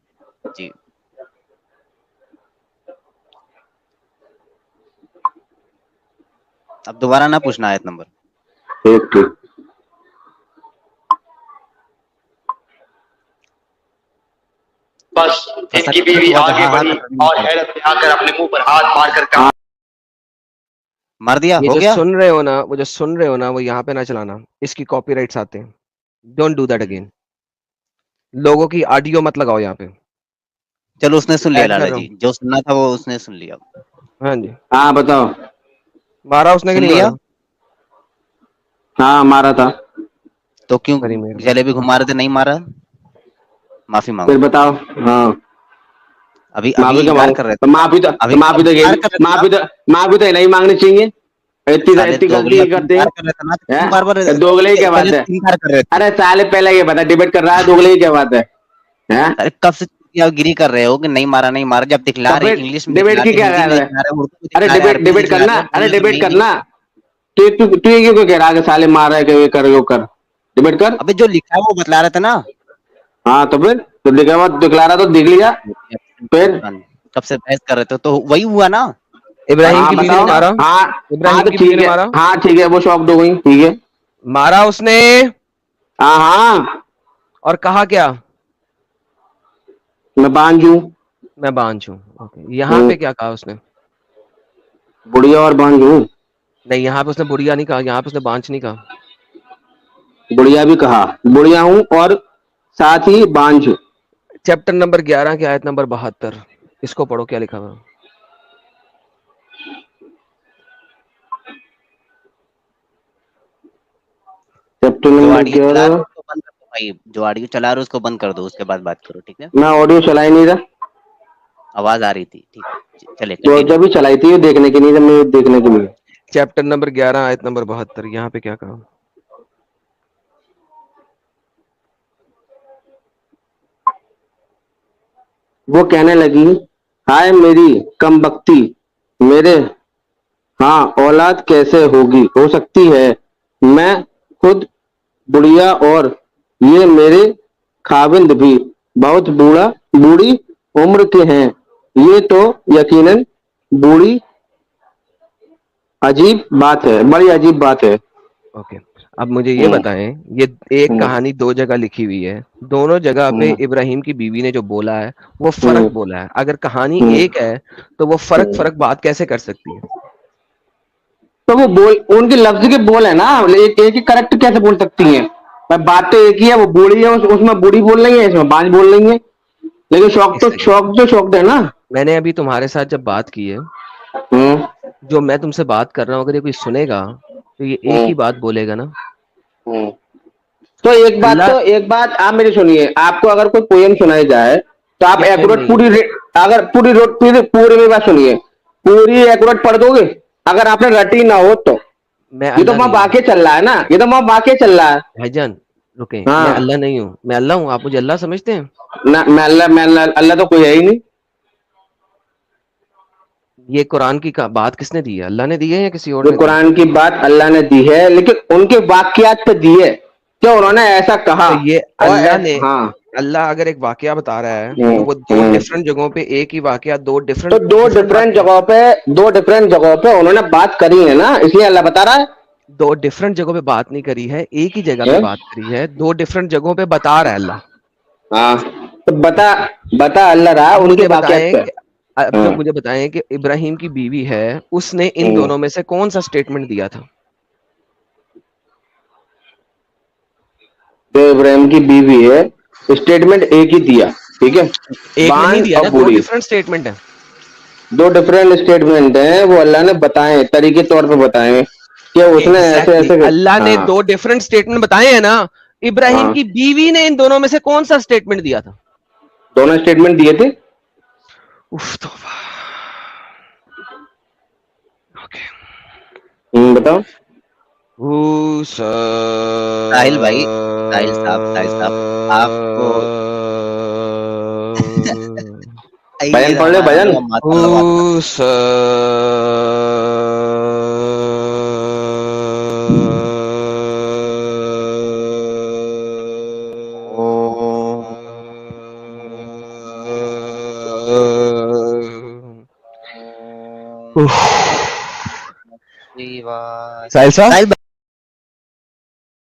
Speaker 6: जी। अब दोबारा ना पूछना आयत नंबर।
Speaker 4: ठीक ठीक।
Speaker 7: बस इनकी बीवी आगे बढ़ी और हैरत में आकर अपने मुंह पर हाथ मारकर कहा,
Speaker 6: मार दिया,
Speaker 1: ये
Speaker 6: हो
Speaker 1: जो
Speaker 6: गया।
Speaker 1: सुन रहे हो ना, वो जो सुन रहे हो ना, वो यहाँ पे ना चलाना, इसकी कॉपीराइट्स आते हैं। Don't do that again. लोगों की ऑडियो मत लगाओ यहाँ पे।
Speaker 6: चलो उसने सुन लिया
Speaker 1: ऐड कर
Speaker 6: लाला
Speaker 1: रहा
Speaker 6: जी,
Speaker 1: हूँ।
Speaker 6: जो सुनना था वो उसने सुन लिया।
Speaker 1: हाँ जी,
Speaker 4: हाँ बताओ।
Speaker 1: मारा उसने कि
Speaker 6: सुन
Speaker 1: नहीं
Speaker 6: लिया।
Speaker 1: मारा?
Speaker 4: हाँ मारा था।
Speaker 6: तो क्यों
Speaker 1: बड़ी मेहरबानी।
Speaker 6: जलेबी घुमा रहे थे, नहीं मारा? माफी मांगो।
Speaker 4: फिर बताओ। हाँ
Speaker 6: अभी
Speaker 4: माफी क्या
Speaker 6: इनकार
Speaker 4: मांगू?
Speaker 6: कर रहे
Speaker 4: तो
Speaker 6: थे।
Speaker 4: माफी तो
Speaker 6: अभी
Speaker 4: माफी तो
Speaker 6: इनकार कर रहे थे आप।
Speaker 4: माफी तो नहीं मांगनी चाहिए। इतनी
Speaker 6: साले
Speaker 4: इतनी
Speaker 6: दोगले,
Speaker 4: गलती
Speaker 6: अभी
Speaker 4: करते हैं।
Speaker 6: इनकार कर रहे थे ना, तो क्यों
Speaker 4: हैं?
Speaker 6: बार-बार
Speaker 4: ये दोगले की क्या बात
Speaker 6: पहले
Speaker 4: है?
Speaker 6: तो इनकार कर रहे थे।
Speaker 4: अरे साले पहले ये बता, डिबेट कर रहा है, दोगले की क्या बात है? हैं?
Speaker 6: अरे कब से गिरी कर रहे हो कि नहीं मारा, नहीं मारा, जब दिखला
Speaker 4: तो
Speaker 6: रहे
Speaker 4: फिर
Speaker 6: इंग्लिश में
Speaker 4: डिबेट
Speaker 6: दिखला
Speaker 4: की
Speaker 6: रहे,
Speaker 4: क्या
Speaker 6: हिंदी
Speaker 4: कर
Speaker 6: में
Speaker 4: रहा है?
Speaker 6: दिखला रहे, उर्दू में
Speaker 4: अरे
Speaker 6: दिखला रहे,
Speaker 4: डिबेट
Speaker 6: अरबी में
Speaker 4: डिबेट
Speaker 6: दिखला
Speaker 4: करना,
Speaker 6: रहे, बोल
Speaker 4: अरे
Speaker 6: रहे हो कि
Speaker 4: डिबेट
Speaker 6: नहीं नहीं।
Speaker 4: करना। तू ये क्यों कह रहा है कि साले मार रहा है कि ये कर वो कर? डिबेट कर।
Speaker 6: अबे जो लिखा है वो बतला रहे थे ना।
Speaker 4: हाँ तो फिर तो दिखला रहा तो दिख लिया। फिर
Speaker 6: कब से बहस कर रहे थे, तो वही हुआ ना। बात
Speaker 1: इब्राहिम
Speaker 4: हाँ
Speaker 1: की
Speaker 6: वही
Speaker 1: बीवी ने
Speaker 6: हुई
Speaker 4: बताओ।
Speaker 6: ना।
Speaker 1: मारा।
Speaker 4: हाँ हाँ
Speaker 1: इब्राहिम
Speaker 4: तो
Speaker 1: की बीवी
Speaker 4: ठीक
Speaker 1: ने
Speaker 4: है।
Speaker 1: मारा।
Speaker 4: हाँ ठीक है, वो शॉक्ड हो गई, ठीक है।
Speaker 1: मारा उसने।
Speaker 4: हाँ हाँ
Speaker 1: और कहा क्या?
Speaker 4: मैं बांझ हूँ।
Speaker 1: मैं बांझ हूँ। ओके, यहाँ पे क्या कहा उसने?
Speaker 4: बुढ़िया और बांझ हूँ।
Speaker 1: नहीं, यहाँ पे उसने बुढ़िया नहीं कहा, यहाँ पे उसने बांझ नहीं कहा।
Speaker 4: बुढ़िया भी कहा, बुढ़िया हूँ और साथ ही बांझ।
Speaker 1: चैप्टर नंबर 11 की आयत नंबर 72, इसको पढ़ो, क्या लिखा हुआ है?
Speaker 4: चैप्टर
Speaker 6: जो
Speaker 4: नंबर
Speaker 6: ऑडियो चला रहे
Speaker 4: 11।
Speaker 6: हो उसको बंद कर दो भाई, जो ऑडियो चला रहे हो उसको बंद कर दो, उसके बाद बात करो, ठीक है?
Speaker 4: मैं ऑडियो चला ही नहीं रहा।
Speaker 6: आवाज आ रही थी, ठीक है, चले
Speaker 4: वो
Speaker 6: कंटिन्यू।
Speaker 4: जब भी चलाई थी, ये देखने की नहीं, जब मैं देखने के लिए।
Speaker 1: चैप्टर नंबर 11 आयत नंबर 72, यहाँ पे क्या कहा?
Speaker 4: वो कहने लगी, हाय मेरी कमबख्ती, मेरे हाँ औलाद कैसे होगी, हो सकती है मैं खुद बुढ़िया और ये मेरे खाविंद भी बहुत बूढ़ी उम्र के हैं। ये तो यकीनन बूढ़ी अजीब बात है, बड़ी अजीब बात है।
Speaker 1: ओके, अब मुझे ये बताएं, ये एक
Speaker 4: हम्म,
Speaker 1: कहानी दो जगह लिखी हुई है, दोनों जगह पे
Speaker 4: हम्म,
Speaker 1: इब्राहिम की बीवी ने जो बोला है वो फर्क
Speaker 4: हम्म,
Speaker 1: बोला है। अगर कहानी
Speaker 4: हम्म,
Speaker 1: एक है तो वो फर्क
Speaker 4: हम्म।
Speaker 1: फर्क बात कैसे कर सकती है?
Speaker 4: तो वो बोल, उनके लफ्ज के बोल है ना, एक ही करेक्ट कैसे बोल सकती है? भाई बात तो एक ही है, वो बूढ़ी है, उसमें बूढ़ी बोल रही है, इसमें बांझ बोल रही है। लेकिन
Speaker 1: एक सेकंड,
Speaker 4: शौक है ना।
Speaker 1: मैंने अभी तुम्हारे साथ जब बात की है,
Speaker 4: हम्म,
Speaker 1: जो मैं तुमसे बात कर रहा हूँ, अगर ये कोई सुनेगा तो ये एक
Speaker 4: हम्म,
Speaker 1: ही बात बोलेगा ना।
Speaker 4: हम्म। तो
Speaker 1: अल्लाह।
Speaker 4: एक बात आप मेरी सुनिए, आपको अगर कोई पोयम सुनाई जाए तो आप
Speaker 1: ये पोएम
Speaker 4: एक्यूरेट
Speaker 1: नहीं है।
Speaker 4: अगर पूरी मेरी बात सुनिए, पूरी एक्यूरेट पढ़ दोगे अगर आपने रटी ना हो तो?
Speaker 1: मैं
Speaker 4: ये तो
Speaker 1: अल्लाह
Speaker 4: वहां
Speaker 1: नहीं हूँ।
Speaker 4: वाक्य चल रहा है ना, ये तो वहां वाक्य चल रहा है।
Speaker 1: भाईजान रुके, मैं
Speaker 4: हाँ
Speaker 1: अल्लाह नहीं हूँ, मैं अल्लाह हूँ? आप मुझे अल्लाह समझते हैं?
Speaker 4: ना, मैं अल्लाह तो कोई है ही नहीं।
Speaker 1: ये कुरान की बात किसने दी है? अल्लाह ने दी है या किसी और
Speaker 4: जो
Speaker 1: ने दी है?
Speaker 4: कुरान की बात अल्लाह ने दी है, लेकिन उनके वाक्यात पे दी है कि उन्होंने ऐसा कहा।
Speaker 1: तो ये
Speaker 4: और
Speaker 1: अल्लाह ने,
Speaker 4: हाँ।
Speaker 1: अल्लाह अगर एक वाकया बता रहा है
Speaker 4: हम्म,
Speaker 1: तो वो दो
Speaker 4: हम्म।
Speaker 1: डिफरेंट जगहों पे एक ही वाकया दो
Speaker 4: तो
Speaker 1: डिफरेंट डिफरेंट बातें,
Speaker 4: दो डिफरेंट जगहों पे उन्होंने बात करी है ना, इसलिए अल्लाह बता रहा है।
Speaker 1: दो डिफरेंट जगहों पे बात नहीं करी है, एक ही जगह पे
Speaker 4: हैं?
Speaker 1: बात करी है, दो डिफरेंट जगहों पे बता रहा है अल्लाह।
Speaker 4: हाँ तो बता अल्लाह रहा
Speaker 1: अब
Speaker 4: उनके
Speaker 1: मुझे
Speaker 4: वाकयात
Speaker 1: बताएं
Speaker 4: पे।
Speaker 1: कि अब
Speaker 4: हाँ,
Speaker 1: जो मुझे बताएं कि इब्राहिम की बीवी है, उसने इन
Speaker 4: हम्म।
Speaker 1: दोनों में से कौन सा स्टेटमेंट दिया था?
Speaker 4: जो इब्राहिम की बीवी है, स्टेटमेंट एक ही दिया, ठीक है।
Speaker 1: एक नहीं
Speaker 4: बांझ
Speaker 1: दिया
Speaker 4: और
Speaker 1: ना, दो
Speaker 4: बूढ़ी,
Speaker 1: डिफरेंट स्टेटमेंट है।
Speaker 4: दो डिफरेंट स्टेटमेंट हैं, वो अल्लाह ने बताए, तरीके तौर पे बताए कि उसने ऐसे
Speaker 1: एग्जैक्टली,
Speaker 4: ऐसे।
Speaker 1: अल्लाह ने
Speaker 4: हाँ
Speaker 1: दो डिफरेंट स्टेटमेंट बताए हैं ना। इब्राहिम
Speaker 4: हाँ,
Speaker 1: की बीवी ने इन दोनों में से कौन सा स्टेटमेंट दिया था?
Speaker 4: दोनों स्टेटमेंट दिए थे।
Speaker 1: उफ तौबा। ओके।
Speaker 4: बताओ।
Speaker 6: साहिल भाई, साहिल साहब, आपको ये
Speaker 4: भजन पढ़ ले,
Speaker 6: हमारा
Speaker 4: भजन।
Speaker 6: लोग माथा दबाता है।
Speaker 1: साहिल साहब,
Speaker 6: साहिल